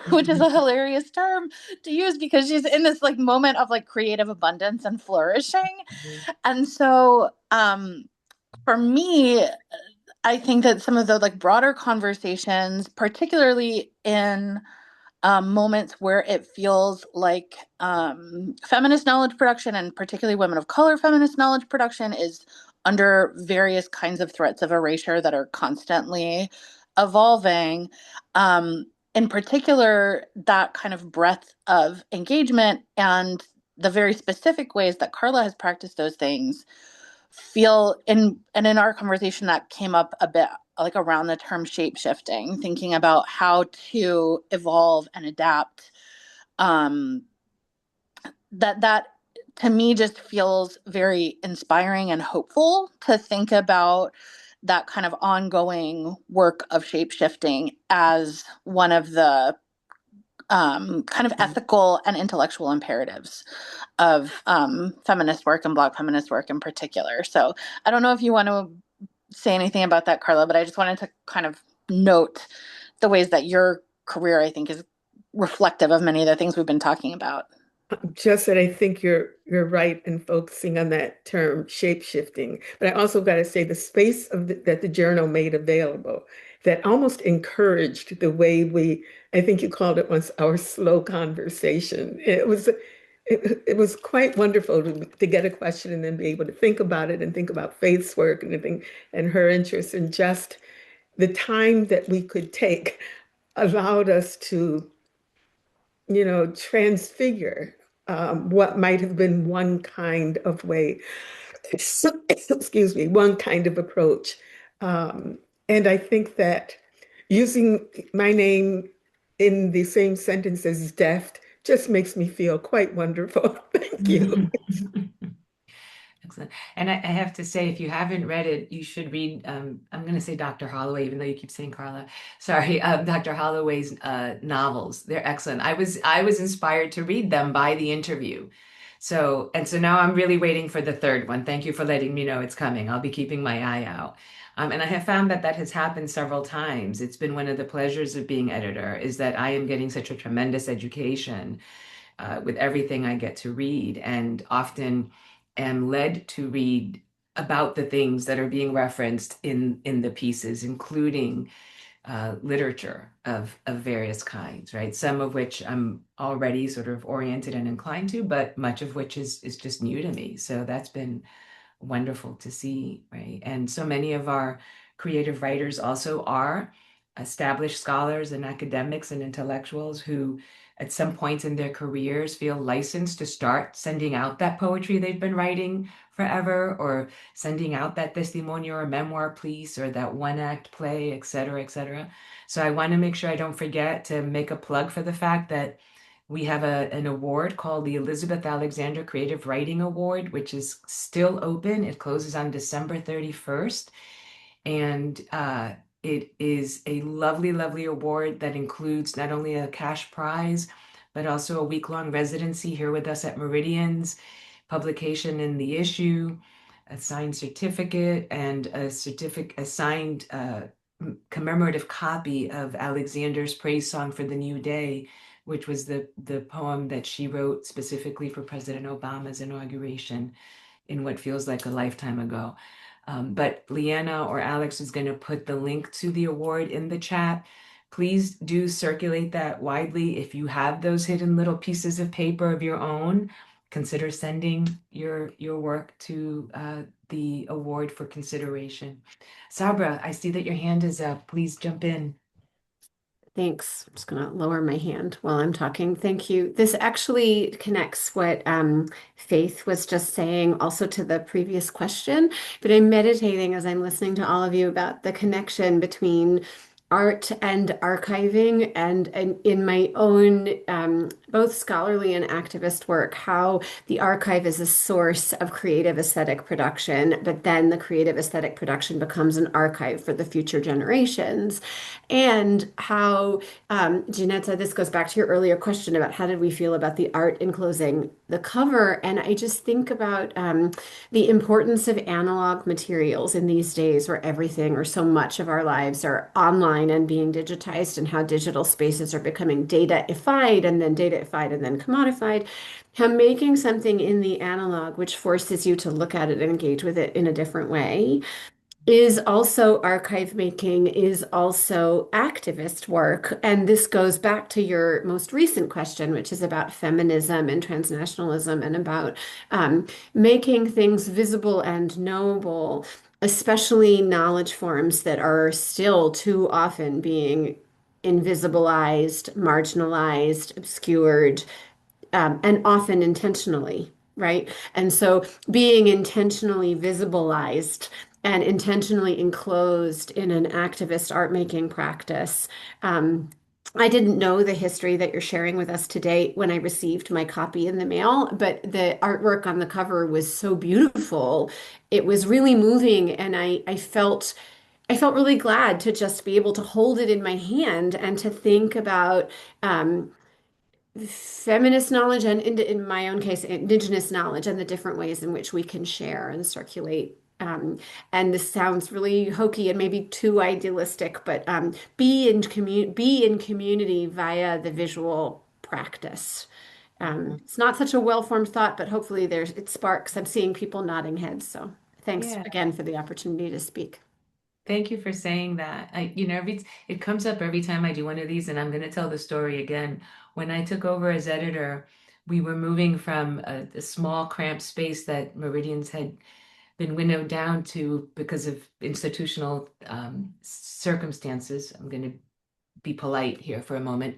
which is a hilarious term to use because she's in this like moment of like creative abundance and flourishing. And so for me, I think that some of the like broader conversations, particularly in moments where it feels like feminist knowledge production, and particularly women of color feminist knowledge production, is under various kinds of threats of erasure that are constantly evolving. In particular, that kind of breadth of engagement and the very specific ways that Carla has practiced those things feel in our conversation that came up a bit like around the term shape shifting, thinking about how to evolve and adapt. That to me just feels very inspiring and hopeful to think about that kind of ongoing work of shape shifting as one of the kind of ethical and intellectual imperatives of feminist work and Black feminist work in particular. So I don't know if you want to say anything about that, Carla, but I just wanted to kind of note the ways that your career, I think, is reflective of many of the things we've been talking about. Just that I think you're right in focusing on that term shape shifting, but I also got to say the space that the journal made available that almost encouraged the way I think you called it once, our slow conversation. It was quite wonderful to get a question and then be able to think about it and think about Faith's work and her interests, and just the time that we could take allowed us to transfigure what might have been one kind of way, excuse me, one kind of approach. And I think that using my name in the same sentence as Deft just makes me feel quite wonderful. Thank you. Excellent. And I have to say, if you haven't read it, you should read, I'm going to say Dr. Holloway, even though you keep saying Carla. Sorry, Dr. Holloway's novels. They're excellent. I was inspired to read them by the interview. So now I'm really waiting for the third one. Thank you for letting me know it's coming. I'll be keeping my eye out. And I have found that has happened several times. It's been one of the pleasures of being editor, is that I am getting such a tremendous education with everything I get to read, and often am led to read about the things that are being referenced in the pieces, including literature of various kinds, right? Some of which I'm already sort of oriented and inclined to, but much of which is just new to me. So that's been wonderful to see, right? And so many of our creative writers also are established scholars and academics and intellectuals who at some points in their careers feel licensed to start sending out that poetry they've been writing forever, or sending out that testimonio or memoir piece or that one act play, et cetera, et cetera. So I want to make sure I don't forget to make a plug for the fact that we have an award called the Elizabeth Alexander Creative Writing Award, which is still open. It closes on December 31st. And it is a lovely, lovely award that includes not only a cash prize, but also a week-long residency here with us at Meridians, publication in the issue, a signed certificate, and a signed commemorative copy of Alexander's praise song for the new day, which was the poem that she wrote specifically for President Obama's inauguration in what feels like a lifetime ago. But Leanna or Alex is going to put the link to the award in the chat. Please do circulate that widely. If you have those hidden little pieces of paper of your own, consider sending your work to the award for consideration. Sabra, I see that your hand is up. Please jump in. Thanks. I'm just going to lower my hand while I'm talking. Thank you. This actually connects what Faith was just saying also to the previous question, but I'm meditating as I'm listening to all of you about the connection between art and archiving, and in my own both scholarly and activist work, how the archive is a source of creative aesthetic production, but then the creative aesthetic production becomes an archive for the future generations. And how Jeanette said, this goes back to your earlier question about how did we feel about the art enclosing the cover. And I just think about the importance of analog materials in these days where everything or so much of our lives are online and being digitized, and how digital spaces are becoming data-ified and then commodified. How making something in the analog, which forces you to look at it and engage with it in a different way, is also archive making, is also activist work. And this goes back to your most recent question, which is about feminism and transnationalism, and about making things visible and knowable, especially knowledge forms that are still too often being invisibilized, marginalized, obscured, and often intentionally right? And so being intentionally visibilized and intentionally enclosed in an activist art making practice. I didn't know the history that you're sharing with us today when I received my copy in the mail, but the artwork on the cover was so beautiful. It was really moving, and I felt really glad to just be able to hold it in my hand and to think about feminist knowledge and in my own case, indigenous knowledge and the different ways in which we can share and circulate. And this sounds really hokey and maybe too idealistic, but be in community via the visual practice. It's not such a well-formed thought, but hopefully it sparks. I'm seeing people nodding heads. So thanks again for the opportunity to speak. Thank you for saying that. It comes up every time I do one of these, and I'm going to tell the story again. When I took over as editor, we were moving from a small cramped space that Meridians had been winnowed down to because of institutional circumstances. I'm going to be polite here for a moment,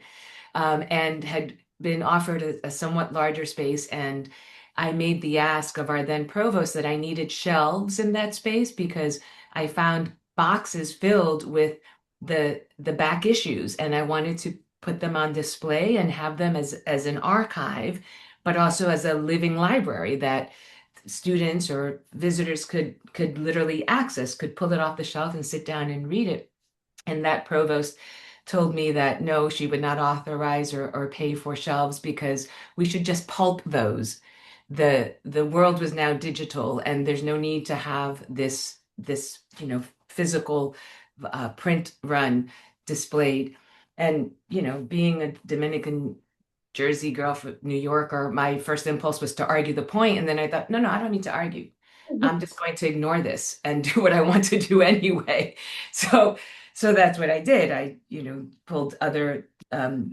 and had been offered a somewhat larger space. And I made the ask of our then provost that I needed shelves in that space because I found boxes filled with the back issues, and I wanted to put them on display and have them as an archive, but also as a living library that students or visitors could literally access, could pull it off the shelf and sit down and read it. And that provost told me that no, she would not authorize or pay for shelves because we should just pulp those. The world was now digital, and there's no need to have this physical print run displayed. And being a Dominican Jersey girl from New Yorker, my first impulse was to argue the point, and then I thought, no, I don't need to argue. I'm just going to ignore this and do what I want to do anyway. So that's what I did. I pulled other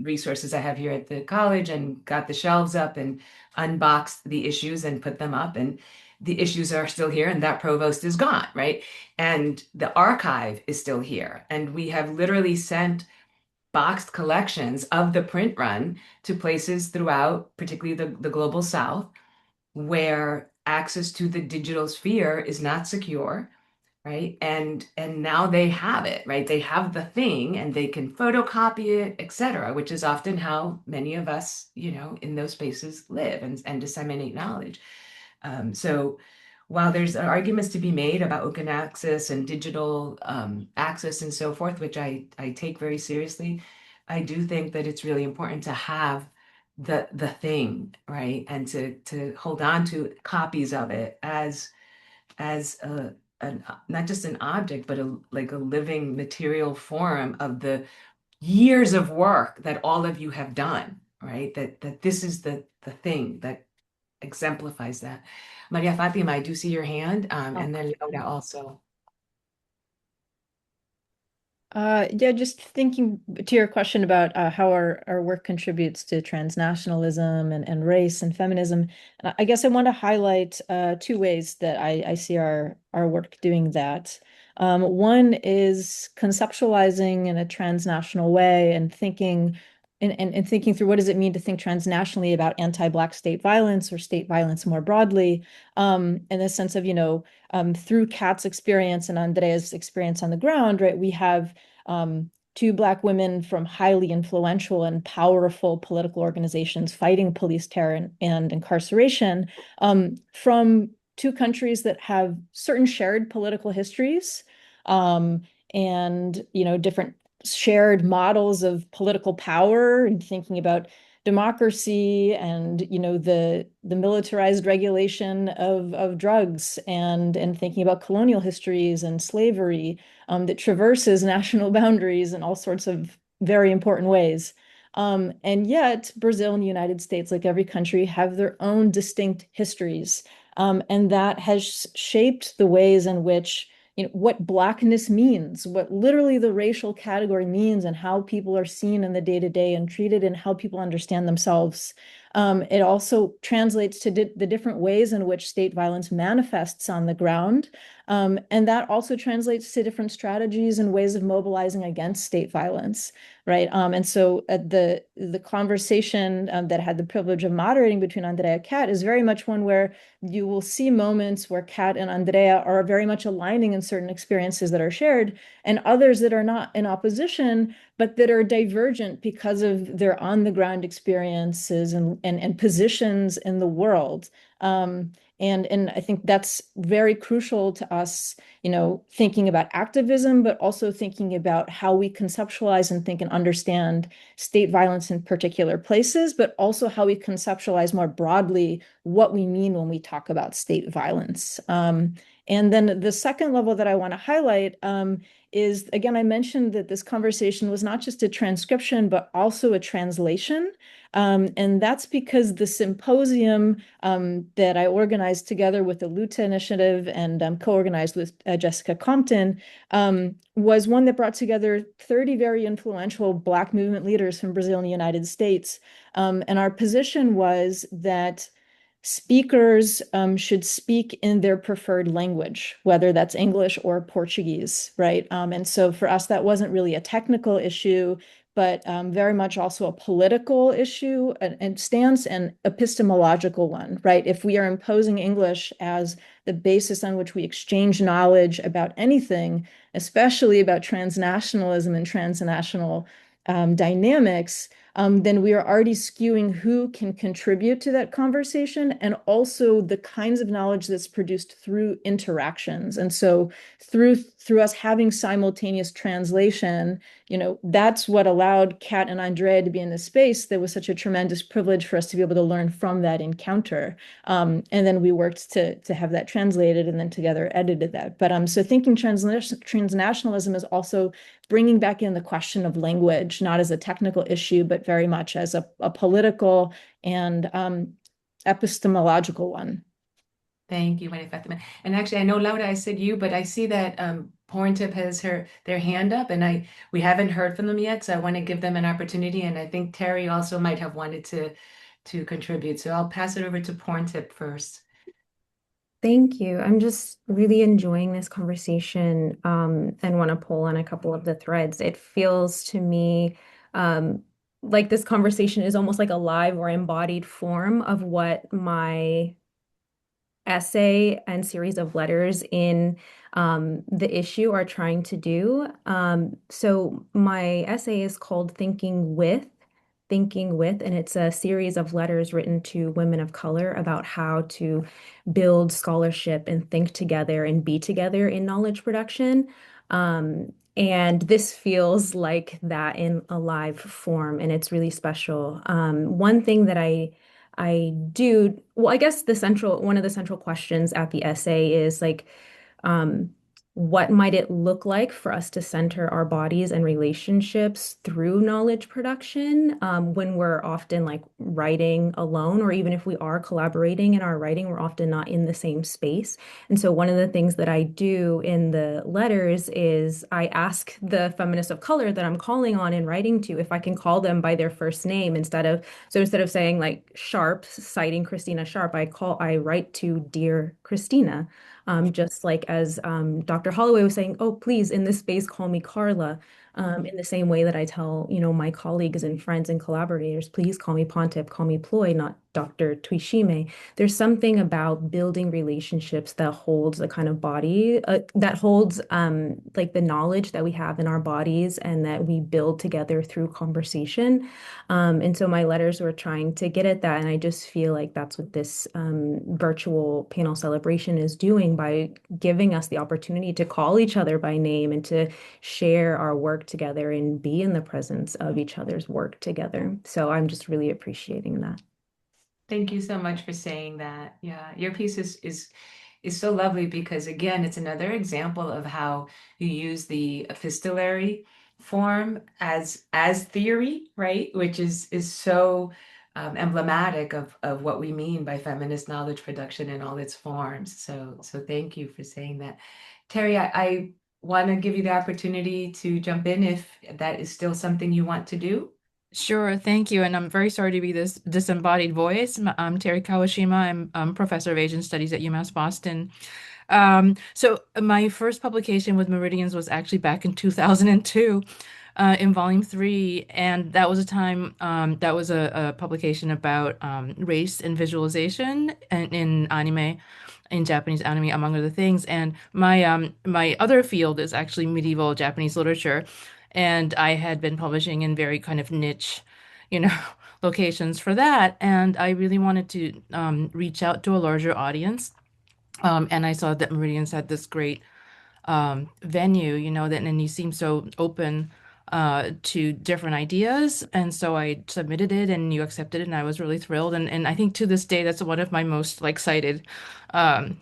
resources I have here at the college and got the shelves up and unboxed the issues and put them up, and the issues are still here, and that provost is gone, right? And the archive is still here, and we have literally sent boxed collections of the print run to places throughout, particularly the global South, where access to the digital sphere is not secure, right? And now they have it, right? They have the thing and they can photocopy it, etc., which is often how many of us, in those spaces live and disseminate knowledge. So while there's arguments to be made about open access and digital access and so forth, which I take very seriously, I do think that it's really important to have the thing, right? And to hold on to copies of it as not just an object, but like a living material form of the years of work that all of you have done, right? That this is the thing that exemplifies that. Maria-Fátima, I do see your hand, and then Laura also. Yeah, just thinking to your question about how our work contributes to transnationalism and race and feminism. And I guess I want to highlight two ways that I see our work doing that. One is conceptualizing in a transnational way and thinking thinking through what does it mean to think transnationally about anti-Black state violence or state violence more broadly, in the sense of, through Kat's experience and Andrea's experience on the ground, right? We have two Black women from highly influential and powerful political organizations fighting police terror and incarceration, from two countries that have certain shared political histories, and different shared models of political power, and thinking about democracy and the militarized regulation of drugs, and thinking about colonial histories and slavery, that traverses national boundaries in all sorts of very important ways. And yet Brazil and the United States, like every country, have their own distinct histories, and that has shaped the ways in which what Blackness means, what literally the racial category means, and how people are seen in the day-to-day and treated, and how people understand themselves. It also translates to the different ways in which state violence manifests on the ground. And that also translates to different strategies and ways of mobilizing against state violence, right? And so the conversation that I had the privilege of moderating between Andrea and Kat is very much one where you will see moments where Kat and Andrea are very much aligning in certain experiences that are shared, and others that are not in opposition, but that are divergent because of their on-the-ground experiences and positions in the world. And I think that's very crucial to us, thinking about activism, but also thinking about how we conceptualize and think and understand state violence in particular places, but also how we conceptualize more broadly what we mean when we talk about state violence. And then the second level that I want to highlight is, again, I mentioned that this conversation was not just a transcription, but also a translation. And that's because the symposium that I organized together with the Luta Initiative and co-organized with Jessica Compton was one that brought together 30 very influential Black movement leaders from Brazil and the United States. And our position was that speakers should speak in their preferred language, whether that's English or Portuguese, right? And so for us, that wasn't really a technical issue, but very much also a political issue and stance and epistemological one, right? If we are imposing English as the basis on which we exchange knowledge about anything, especially about transnationalism and transnational dynamics, then we are already skewing who can contribute to that conversation and also the kinds of knowledge that's produced through interactions. And so through us having simultaneous translation, that's what allowed Kat and Andrea to be in the space. That was such a tremendous privilege for us to be able to learn from that encounter. And then we worked to have that translated and then together edited that. But so thinking transnationalism is also bringing back in the question of language, not as a technical issue, but very much as a political and epistemological one. Thank you, Maria-Fátima. And actually, I know, Laura, I said you, but I see that Porntip has their hand up, and we haven't heard from them yet, so I want to give them an opportunity. And I think Terry also might have wanted to contribute. So I'll pass it over to Porntip first. Thank you. I'm just really enjoying this conversation and want to pull on a couple of the threads. It feels to me like this conversation is almost like a live or embodied form of what my essay and series of letters in the issue are trying to do. So my essay is called Thinking With, and it's a series of letters written to women of color about how to build scholarship and think together and be together in knowledge production. And this feels like that in a live form, and it's really special. One thing that I do, well, I guess one of the central questions at the essay is like, what might it look like for us to center our bodies and relationships through knowledge production when we're often like writing alone, or even if we are collaborating in our writing, we're often not in the same space. And so one of the things that I do in the letters is I ask the feminists of color that I'm calling on and writing to if I can call them by their first name instead of saying like Sharp, citing Christina Sharp, I write to Dear Christina. Just like as Dr. Holloway was saying, oh, please, in this space, call me Carla. In the same way that I tell, my colleagues and friends and collaborators, please call me Pontip, call me Ploy, not Dr. Tuishime. There's something about building relationships that holds a kind of body, that holds like the knowledge that we have in our bodies and that we build together through conversation. And so my letters were trying to get at that. And I just feel like that's what this virtual panel celebration is doing by giving us the opportunity to call each other by name and to share our work together and be in the presence of each other's work together. So I'm just really appreciating that. Thank you so much for saying that. Yeah, your piece is so lovely because again, it's another example of how you use the epistolary form as theory, right? Which is so emblematic of what we mean by feminist knowledge production in all its forms. So thank you for saying that. Terry, I want to give you the opportunity to jump in if that is still something you want to do. Sure, thank you. And I'm very sorry to be this disembodied voice. I'm Terry Kawashima. I'm professor of Asian Studies at UMass Boston. So my first publication with Meridians was actually back in 2002, in volume 3, and that was a time that was a publication about race and visualization and in anime, in Japanese anime, among other things. And my other field is actually medieval Japanese literature, and I had been publishing in very kind of niche, you know, locations for that, and I really wanted to reach out to a larger audience. And I saw that Meridians had this great venue, that, and you seem so open to different ideas. And so I submitted it and you accepted it, and I was really thrilled. And I think to this day, that's one of my most like cited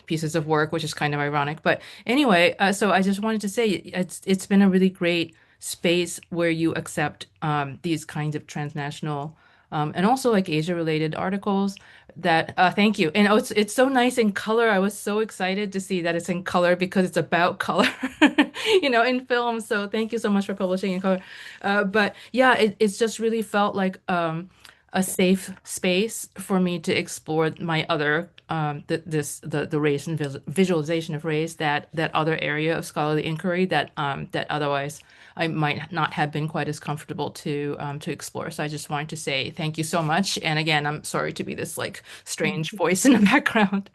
pieces of work, which is kind of ironic. But anyway, so I just wanted to say it's been a really great space where you accept these kinds of transnational and also like Asia related articles that thank you. And it's so nice in color. I was so excited to see that it's in color because it's about color, in film. So thank you so much for publishing in color. But yeah, it's just really felt like a safe space for me to explore my other the race and visualization of race, that other area of scholarly inquiry that otherwise I might not have been quite as comfortable to explore. So I just wanted to say thank you so much. And again, I'm sorry to be this like strange voice in the background.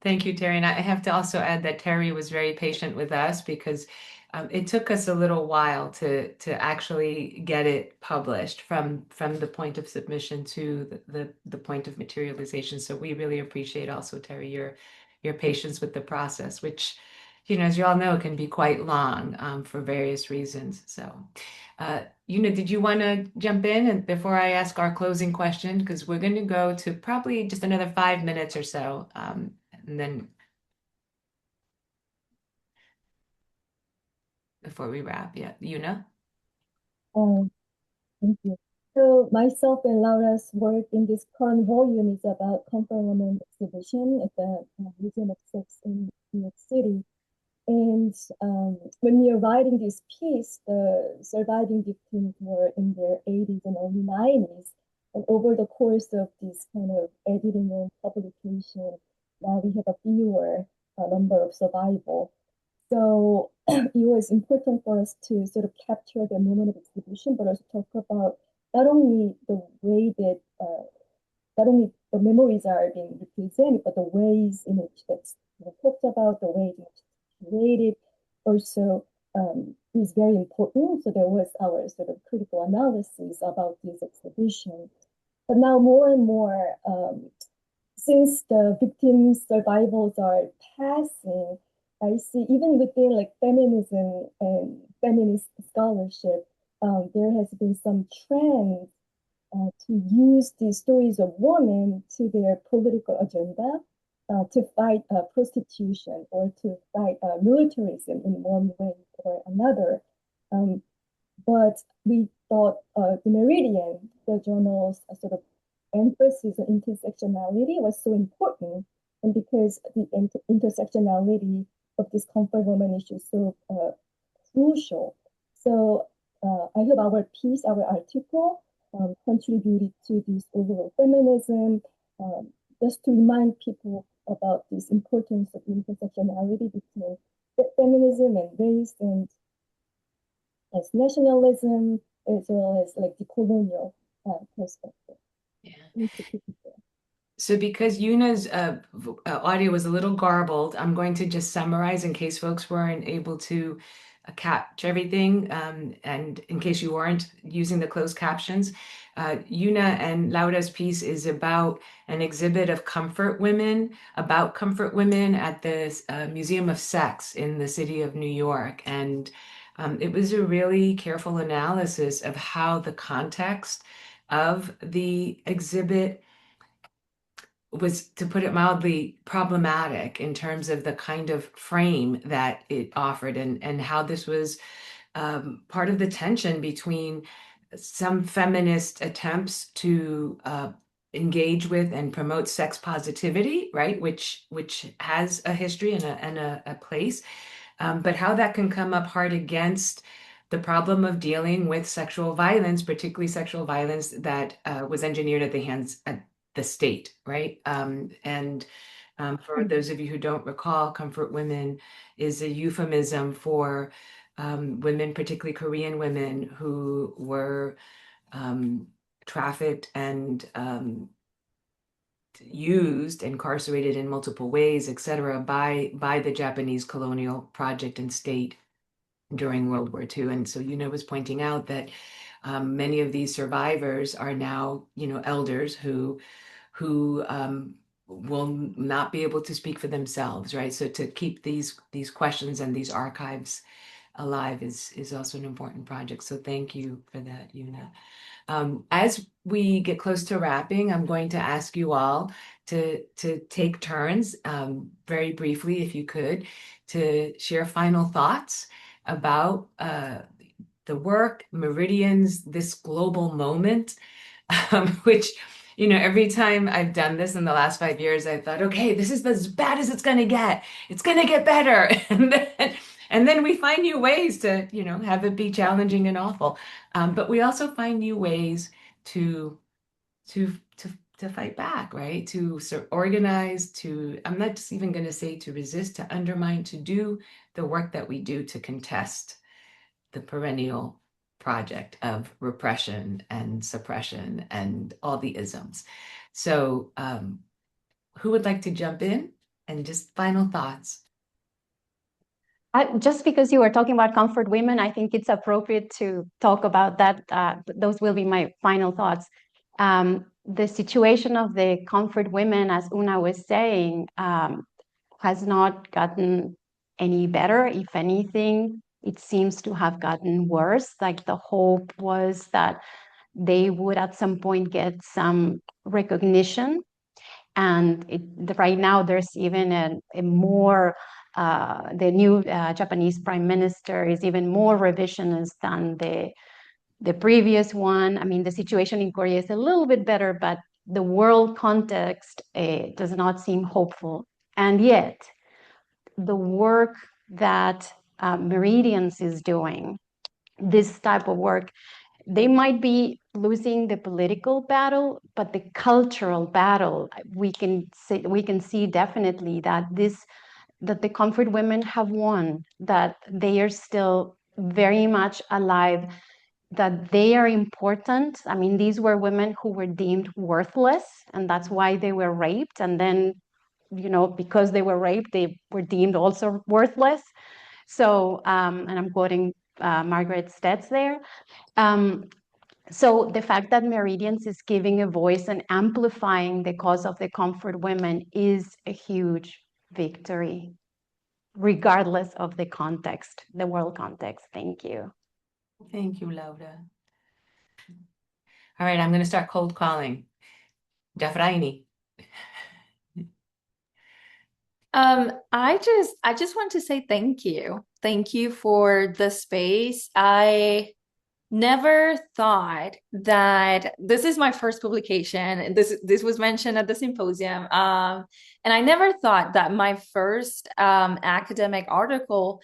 Thank you, Terry. And I have to also add that Terry was very patient with us because it took us a little while to actually get it published from the point of submission to the point of materialization. So we really appreciate also, Terry, your patience with the process, which, as you all know, can be quite long for various reasons. So, did you want to jump in and before I ask our closing question? Because we're going to go to probably just another 5 minutes or so. And then before we wrap, yeah, Yuna? Thank you. So myself and Laura's work in this current volume is about comfort women exhibition at the Museum of Sex in New York City. And when we were writing this piece, the surviving victims were in their 80s and early 90s. And over the course of this kind of editing and publication, now we have a fewer number of survival. So it was important for us to sort of capture the moment of exhibition, but also talk about not only the way that not only the memories are being represented, but the ways in which that's talked about, the ways in which it's created, also is very important. So there was our sort of critical analysis about this exhibition. But now more and more, since the victims' survivals are passing, I see even within like feminism and feminist scholarship, there has been some trend to use these stories of women to their political agenda, to fight prostitution or to fight militarism in one way or another. But we thought the Meridian, the journal's sort of emphasis on intersectionality was so important, and because the intersectionality of this comfort woman issue is so crucial. So I hope our piece, our article, contributed to this overall feminism, just to remind people about this importance of intersectionality between feminism and race and as nationalism, as well as like the colonial perspective. Yeah. So because Yuna's audio was a little garbled, I'm going to just summarize in case folks weren't able to capture everything, and in case you weren't using the closed captions. Yuna and Laura's piece is about an exhibit of comfort women, about comfort women at the Museum of Sex in the city of New York. And it was a really careful analysis of how the context of the exhibit was, to put it mildly, problematic in terms of the kind of frame that it offered, and how this was part of the tension between some feminist attempts to engage with and promote sex positivity, right, which has a history and a place, but how that can come up hard against the problem of dealing with sexual violence, particularly sexual violence that was engineered at the hands of the state, right? For those of you who don't recall, comfort women is a euphemism for women, particularly Korean women, who were trafficked and used, incarcerated in multiple ways, etc., by the Japanese colonial project and state during World War II. And so Una was pointing out that many of these survivors are now, elders who will not be able to speak for themselves, right? So to keep these questions and these archives alive is also an important project. So thank you for that, Una. As we get close to wrapping, I'm going to ask you all to take turns, very briefly, if you could, to share final thoughts about the work, Meridians, this global moment, which, every time I've done this in the last 5 years, I thought, okay, this is as bad as it's going to get. It's going to get better. And then we find new ways to, have it be challenging and awful. But we also find new ways to fight back, right? To organize, I'm not just even going to say to resist, to undermine, to do the work that we do to contest the perennial project of repression and suppression and all the isms. So who would like to jump in and just final thoughts? Just because you were talking about comfort women, I think it's appropriate to talk about that. Those will be my final thoughts. The situation of the comfort women, as Una was saying, has not gotten any better. If anything, it seems to have gotten worse. Like the hope was that they would at some point get some recognition. And right now there's even a more, the new Japanese prime minister is even more revisionist than the previous one. I mean, the situation in Korea is a little bit better, but the world context does not seem hopeful. And yet, the work that Meridians is doing, this type of work, they might be losing the political battle, but the cultural battle, we can see definitely that the comfort women have won, that they are still very much alive, that they are important. I mean, these were women who were deemed worthless, and that's why they were raped. And then, because they were raped, they were deemed also worthless. So, and I'm quoting Margaret Stetz there. So the fact that Meridians is giving a voice and amplifying the cause of the comfort women is a huge victory, regardless of the context, the world context. Thank you. Thank you, Laura. All right, I'm going to start cold calling. Jafraini. I just want to say thank you. Thank you for the space. I never thought that this is my first publication, and this was mentioned at the symposium. And I never thought that my first academic article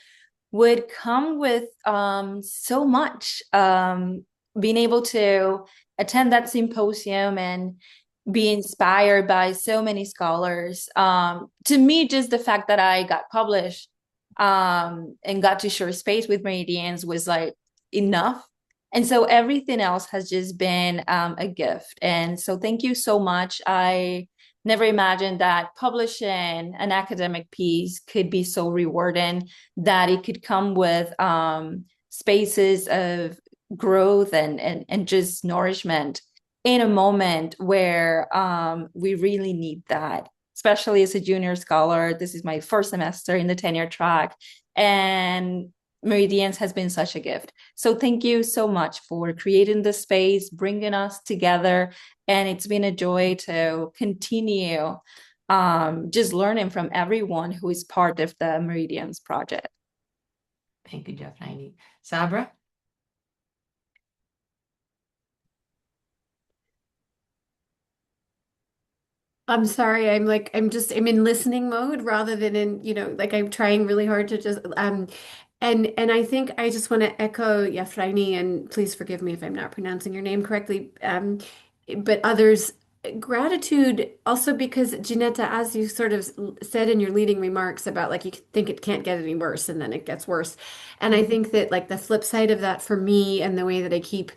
would come with so much. Being able to attend that symposium and be inspired by so many scholars. To me, just the fact that I got published and got to share space with Meridians was like enough. And so everything else has just been a gift. And so thank you so much. I never imagined that publishing an academic piece could be so rewarding, that it could come with spaces of growth and just nourishment in a moment where we really need that, especially as a junior scholar. This is my first semester in the tenure track, and Meridians has been such a gift. So thank you so much for creating the space, bringing us together. And it's been a joy to continue just learning from everyone who is part of the Meridians project. Thank you, Jafraini. Sabra? I'm sorry, I'm in listening mode rather than in, like I'm trying really hard to just And I think I just want to echo Yafraini, and please forgive me if I'm not pronouncing your name correctly, but others, gratitude also because Janetta, as you sort of said in your leading remarks about like you think it can't get any worse and then it gets worse. And I think that like the flip side of that for me and the way that I keep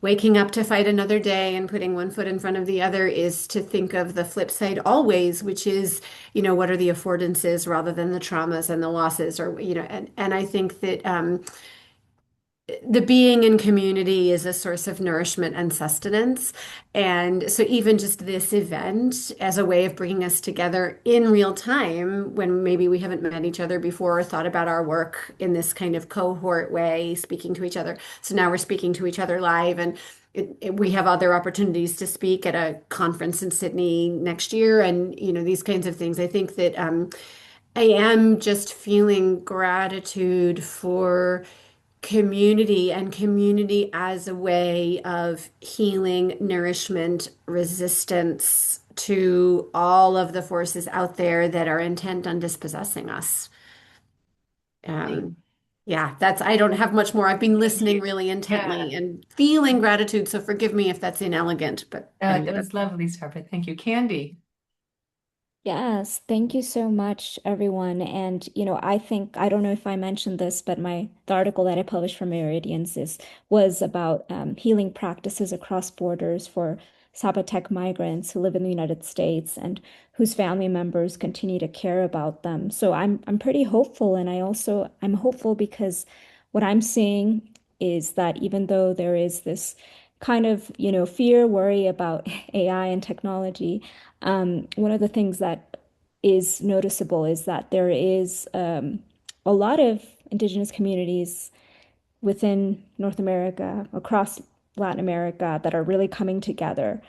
waking up to fight another day and putting one foot in front of the other is to think of the flip side always, which is, what are the affordances rather than the traumas and the losses or, and I think that the being in community is a source of nourishment and sustenance. And so even just this event as a way of bringing us together in real time when maybe we haven't met each other before or thought about our work in this kind of cohort way, speaking to each other. So now we're speaking to each other live and we have other opportunities to speak at a conference in Sydney next year and, these kinds of things. I think that I am just feeling gratitude for community and community as a way of healing, nourishment, resistance to all of the forces out there that are intent on dispossessing us. Yeah, I don't have much more. I've been listening really intently and feeling gratitude. So forgive me if that's inelegant, but It was lovely, Sabra. Thank you. Candy. Yes, thank you so much, everyone. And I think I don't know if I mentioned this, but the article that I published for Meridians was about healing practices across borders for Zapotec migrants who live in the United States and whose family members continue to care about them. So I'm pretty hopeful, and I'm hopeful because what I'm seeing is that even though there is this kind of fear, worry about AI and technology. One of the things that is noticeable is that there is a lot of indigenous communities within North America, across Latin America, that are really coming together.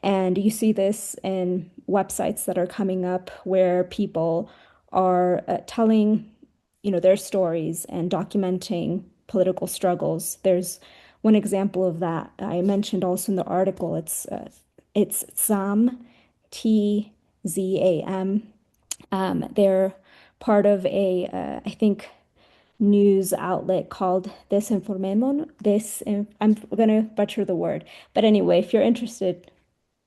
And you see this in websites that are coming up where people are telling, their stories and documenting political struggles. There's one example of that I mentioned also in the article. It's Zam, TZAM. They're part of I think, news outlet called Desinformemon. I'm gonna butcher the word, but anyway, if you're interested,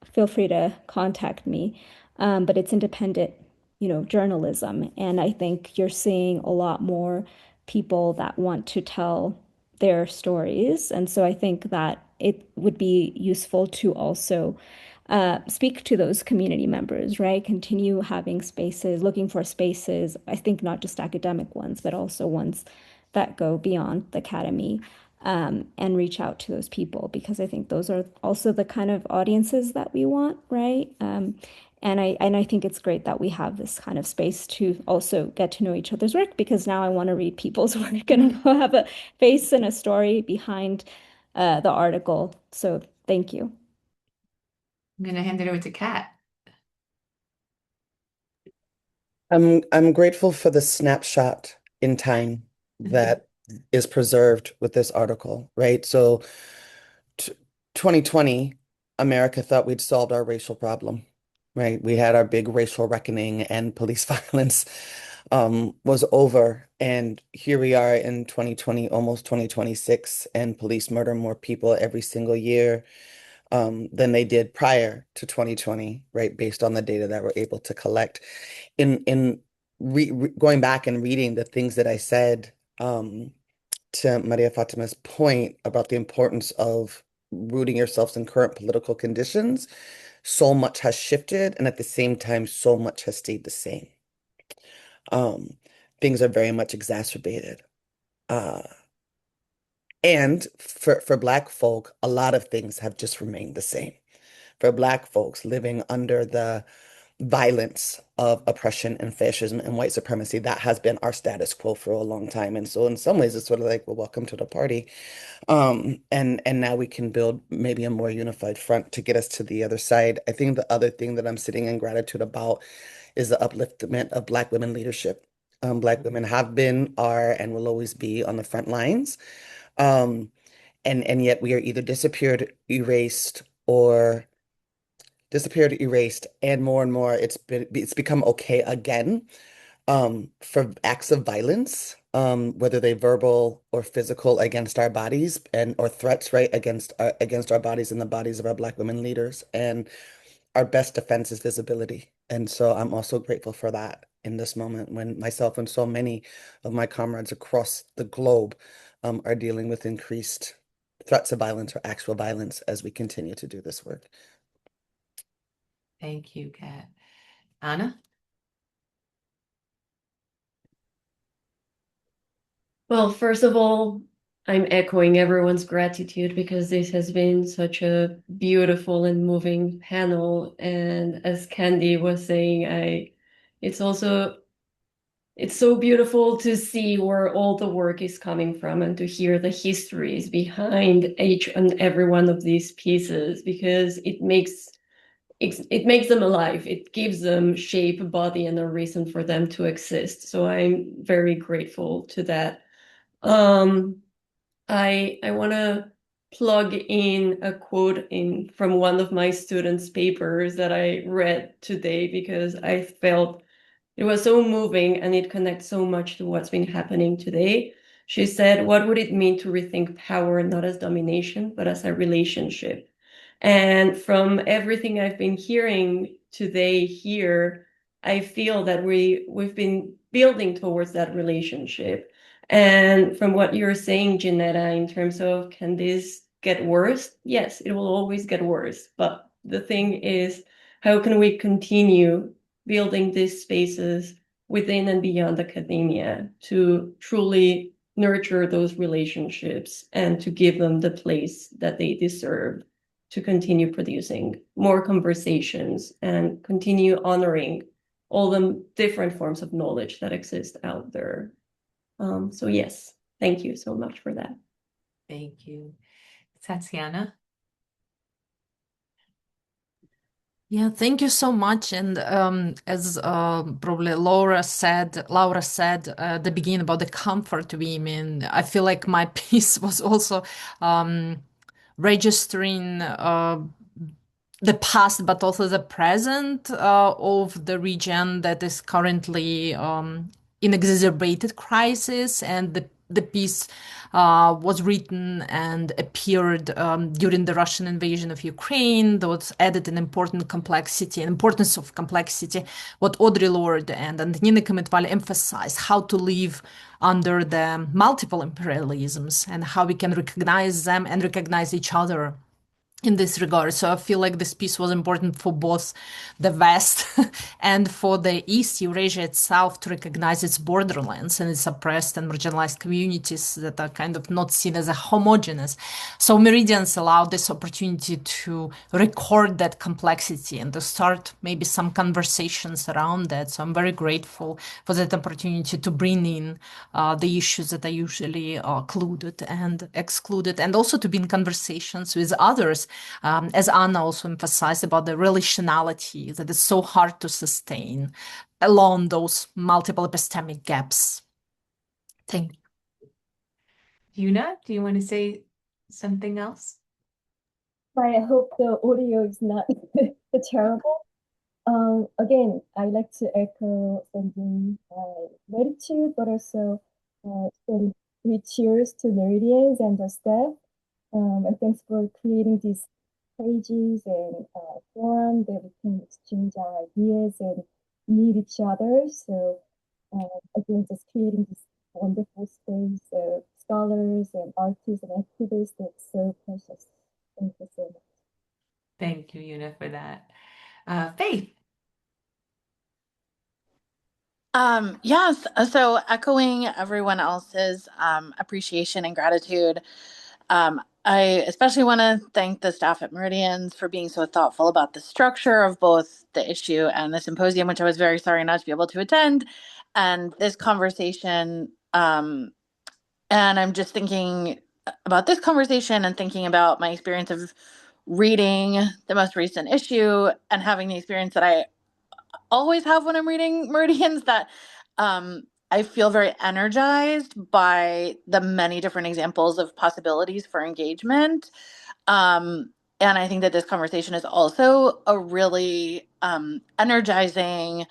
feel free to contact me. But it's independent, journalism, and I think you're seeing a lot more people that want to tell their stories, and so I think that it would be useful to also speak to those community members, right? Continue having spaces, looking for spaces, I think not just academic ones, but also ones that go beyond the academy, and reach out to those people because I think those are also the kind of audiences that we want, right? And I think it's great that we have this kind of space to also get to know each other's work because now I want to read people's work and have a face and a story behind the article. So thank you. I'm going to hand it over to Kat. I'm grateful for the snapshot in time that is preserved with this article, right? So 2020, America thought we'd solved our racial problem, right? We had our big racial reckoning and police violence was over. And here we are in 2020, almost 2026, and police murder more people every single year than they did prior to 2020, right? Based on the data that we're able to collect. In going back and reading the things that I said to Maria-Fátima's point about the importance of rooting yourselves in current political conditions, so much has shifted, and at the same time, so much has stayed the same. Things are very much exacerbated. And for Black folk, a lot of things have just remained the same. For Black folks living under the violence of oppression and fascism and white supremacy, that has been our status quo for a long time. And so in some ways, it's sort of like, well, welcome to the party. And now we can build maybe a more unified front to get us to the other side. I think the other thing that I'm sitting in gratitude about is the upliftment of Black women leadership. Black women have been, are, and will always be on the front lines. And yet we are either disappeared, erased, and more it's become okay again for acts of violence, whether they verbal or physical against our bodies and or threats, right, against our bodies and the bodies of our Black women leaders. And our best defense is visibility. And so I'm also grateful for that in this moment when myself and so many of my comrades across the globe are dealing with increased threats of violence or actual violence as we continue to do this work. Thank you, Kat. Anna? Well, first of all, I'm echoing everyone's gratitude because this has been such a beautiful and moving panel. And as Candy was saying, it's so beautiful to see where all the work is coming from and to hear the histories behind each and every one of these pieces, because it makes them alive. It gives them shape, body, and a reason for them to exist. So I'm very grateful to that. I want to plug in a quote from one of my students' papers that I read today because I felt it was so moving and it connects so much to what's been happening today. She said, "What would it mean to rethink power not as domination, but as a relationship?" And from everything I've been hearing today here, I feel that we've been building towards that relationship. And from what you're saying, Janetta, in terms of can this get worse? Yes, it will always get worse. But the thing is, how can we continue building these spaces within and beyond academia to truly nurture those relationships and to give them the place that they deserve to continue producing more conversations and continue honoring all the different forms of knowledge that exist out there. So yes, thank you so much for that. Thank you. Tatsiana? Yeah, thank you so much. And as probably Laura said at the beginning about the comfort women, I feel like my piece was also registering the past, but also the present of the region that is currently in exacerbated crisis. And the piece was written and appeared during the Russian invasion of Ukraine. That was added an important complexity, an importance of complexity, what Audre Lorde and Antonina Kometval emphasized, how to live under the multiple imperialisms and how we can recognize them and recognize each other in this regard. So I feel like this piece was important for both the West and for the East, Eurasia itself, to recognize its borderlands and its oppressed and marginalized communities that are kind of not seen as a homogeneous. So Meridians allowed this opportunity to record that complexity and to start maybe some conversations around that. So I'm very grateful for that opportunity to bring in the issues that are usually occluded and excluded, and also to be in conversations with others, as Anna also emphasized about the relationality that is so hard to sustain along those multiple epistemic gaps. Thank you. Yuna, do you want to say something else? I hope the audio is not terrible. Again, I like to echo sending gratitude, but also send cheers to Meridians and the staff. And thanks for creating these pages and forum that we can exchange our ideas and meet each other. So again, just creating this wonderful space of scholars and artists and activists that's so precious. Thank you so much. Thank you, Yuna, for that. Faith? Yes, so echoing everyone else's appreciation and gratitude, I especially want to thank the staff at Meridians for being so thoughtful about the structure of both the issue and the symposium, which I was very sorry not to be able to attend, and this conversation. And I'm just thinking about this conversation and thinking about my experience of reading the most recent issue and having the experience that I always have when I'm reading Meridians, that I feel very energized by the many different examples of possibilities for engagement. And I think that this conversation is also a really energizing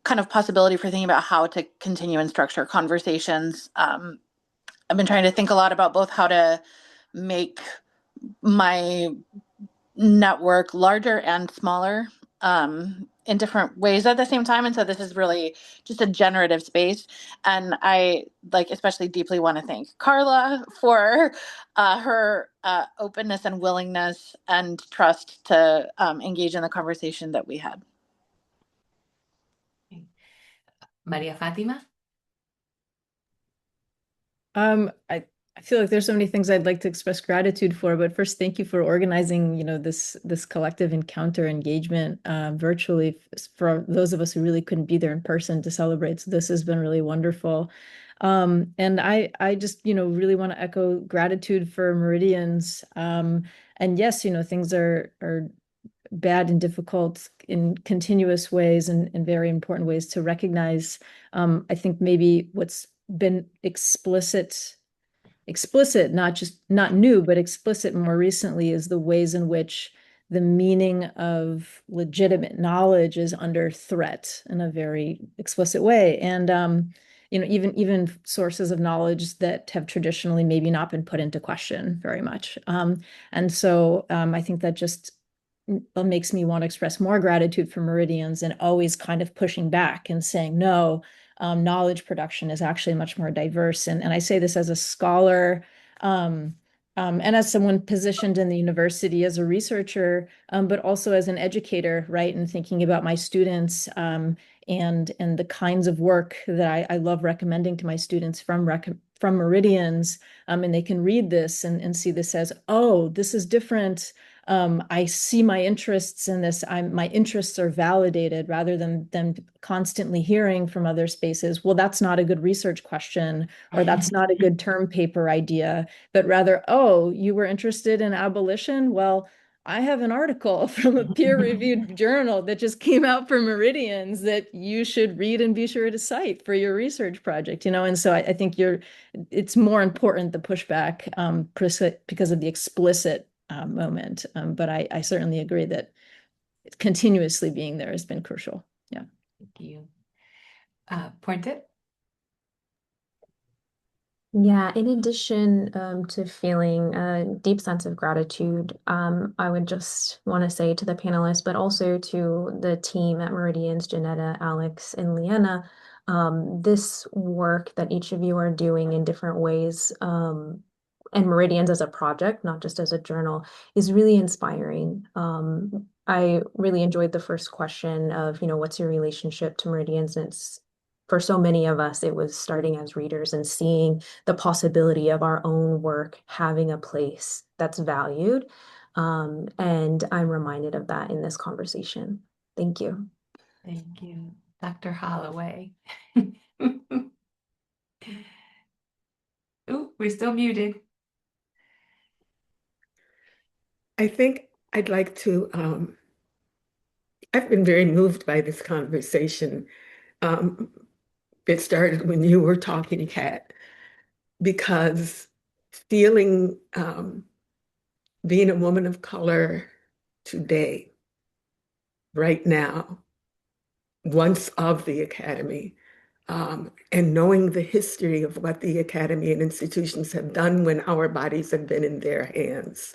kind of possibility for thinking about how to continue and structure conversations. I've been trying to think a lot about both how to make my network larger and smaller in different ways at the same time. And so this is really just a generative space. And I especially deeply want to thank Carla for her openness and willingness and trust to engage in the conversation that we had. Maria-Fátima? I feel like there's so many things I'd like to express gratitude for, but first, thank you for organizing, this collective encounter engagement virtually for those of us who really couldn't be there in person to celebrate. So this has been really wonderful. And I just, really want to echo gratitude for Meridians. And yes, things are bad and difficult in continuous ways and in very important ways to recognize. I think maybe what's been explicit, not new, but explicit more recently, is the ways in which the meaning of legitimate knowledge is under threat in a very explicit way. And even sources of knowledge that have traditionally maybe not been put into question very much. And so I think that just makes me want to express more gratitude for Meridians and always kind of pushing back and saying, no, knowledge production is actually much more diverse. And I say this as a scholar and as someone positioned in the university as a researcher, but also as an educator, right? And thinking about my students and the kinds of work that I love recommending to my students from Meridians. And they can read this and see this as, oh, this is different. I see my interests in this. My interests are validated rather than constantly hearing from other spaces, well, that's not a good research question, or that's not a good term paper idea, but rather, oh, you were interested in abolition? Well, I have an article from a peer-reviewed journal that just came out for Meridians that you should read and be sure to cite for your research project, And so I think it's more important, the pushback, because of the explicit moment. But I certainly agree that continuously being there has been crucial. Yeah. Thank you. Puente? Yeah, in addition to feeling a deep sense of gratitude, I would just want to say to the panelists, but also to the team at Meridians, Janetta, Alex, and Leanna, this work that each of you are doing in different ways, and Meridians as a project, not just as a journal, is really inspiring. I really enjoyed the first question of, what's your relationship to Meridians? And for so many of us, it was starting as readers and seeing the possibility of our own work having a place that's valued. And I'm reminded of that in this conversation. Thank you. Thank you. Dr. Holloway. Ooh, we're still muted. I think I'd like to, I've been very moved by this conversation. It started when you were talking, Kat, because feeling being a woman of color today, right now, once of the Academy, and knowing the history of what the Academy and institutions have done when our bodies have been in their hands,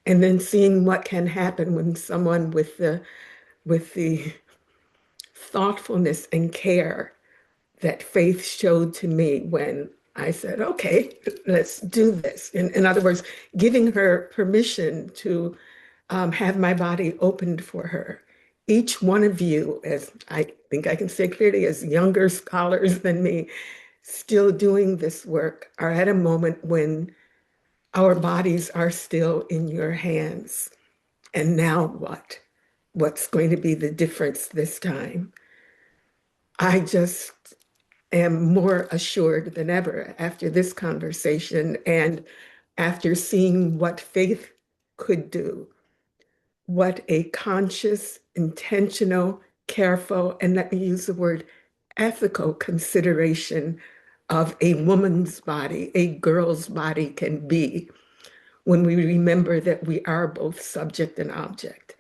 and then seeing what can happen when someone with the thoughtfulness and care that Faith showed to me when I said, okay, let's do this. In other words, giving her permission to have my body opened for her. Each one of you, as I think I can say clearly, as younger scholars than me, still doing this work, are at a moment when our bodies are still in your hands. And now what? What's going to be the difference this time? I just am more assured than ever after this conversation and after seeing what faith could do, what a conscious, intentional, careful, and let me use the word ethical consideration of a woman's body, a girl's body can be when we remember that we are both subject and object.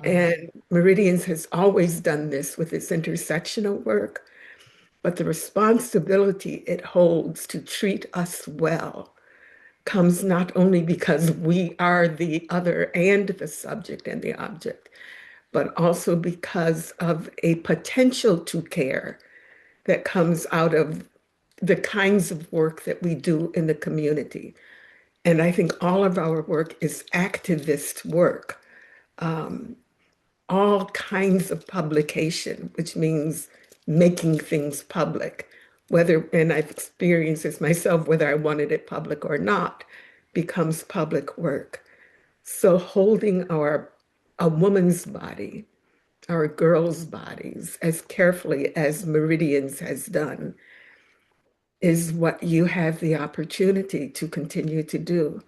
And Meridians has always done this with its intersectional work, but the responsibility it holds to treat us well comes not only because we are the other and the subject and the object, but also because of a potential to care that comes out of the kinds of work that we do in the community. And I think all of our work is activist work. All kinds of publication, which means making things public, whether, and I've experienced this myself, whether I wanted it public or not, becomes public work. So holding a woman's body, our girls' bodies, as carefully as Meridians has done, is what you have the opportunity to continue to do.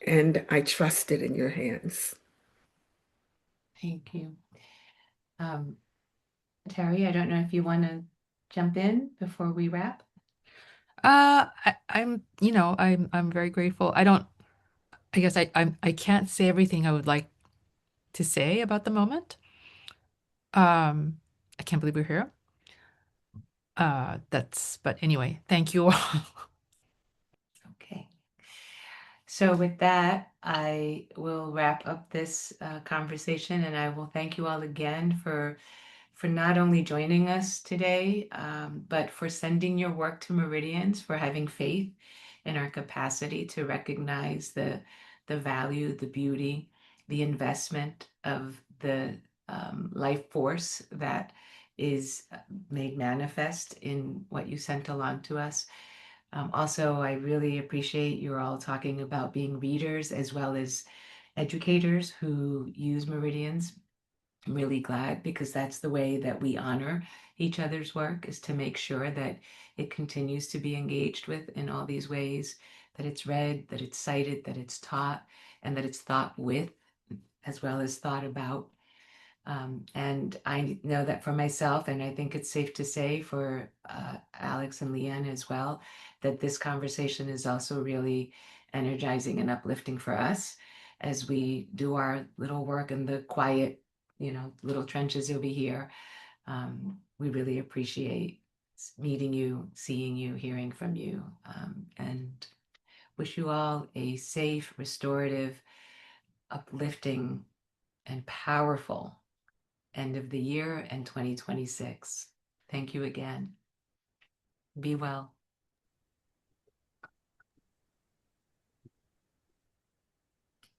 And I trust it in your hands. Thank you. Terry, I don't know if you want to jump in before we wrap. I'm very grateful. I guess I can't say everything I would like to say about the moment. I can't believe we're here. But anyway, thank you all. Okay. So with that, I will wrap up this conversation, and I will thank you all again for not only joining us today, but for sending your work to Meridians, for having faith in our capacity to recognize the value, the beauty, the investment of the life force that is made manifest in what you sent along to us. Also, I really appreciate you're all talking about being readers as well as educators who use Meridians. I'm really glad, because that's the way that we honor each other's work, is to make sure that it continues to be engaged with in all these ways, that it's read, that it's cited, that it's taught, and that it's thought with as well as thought about. And I know that for myself, and I think it's safe to say for Alex and Leanne as well, that this conversation is also really energizing and uplifting for us as we do our little work in the quiet, little trenches over here. We really appreciate meeting you, seeing you, hearing from you, and wish you all a safe, restorative, uplifting, and powerful end of the year and 2026. Thank you again. Be well.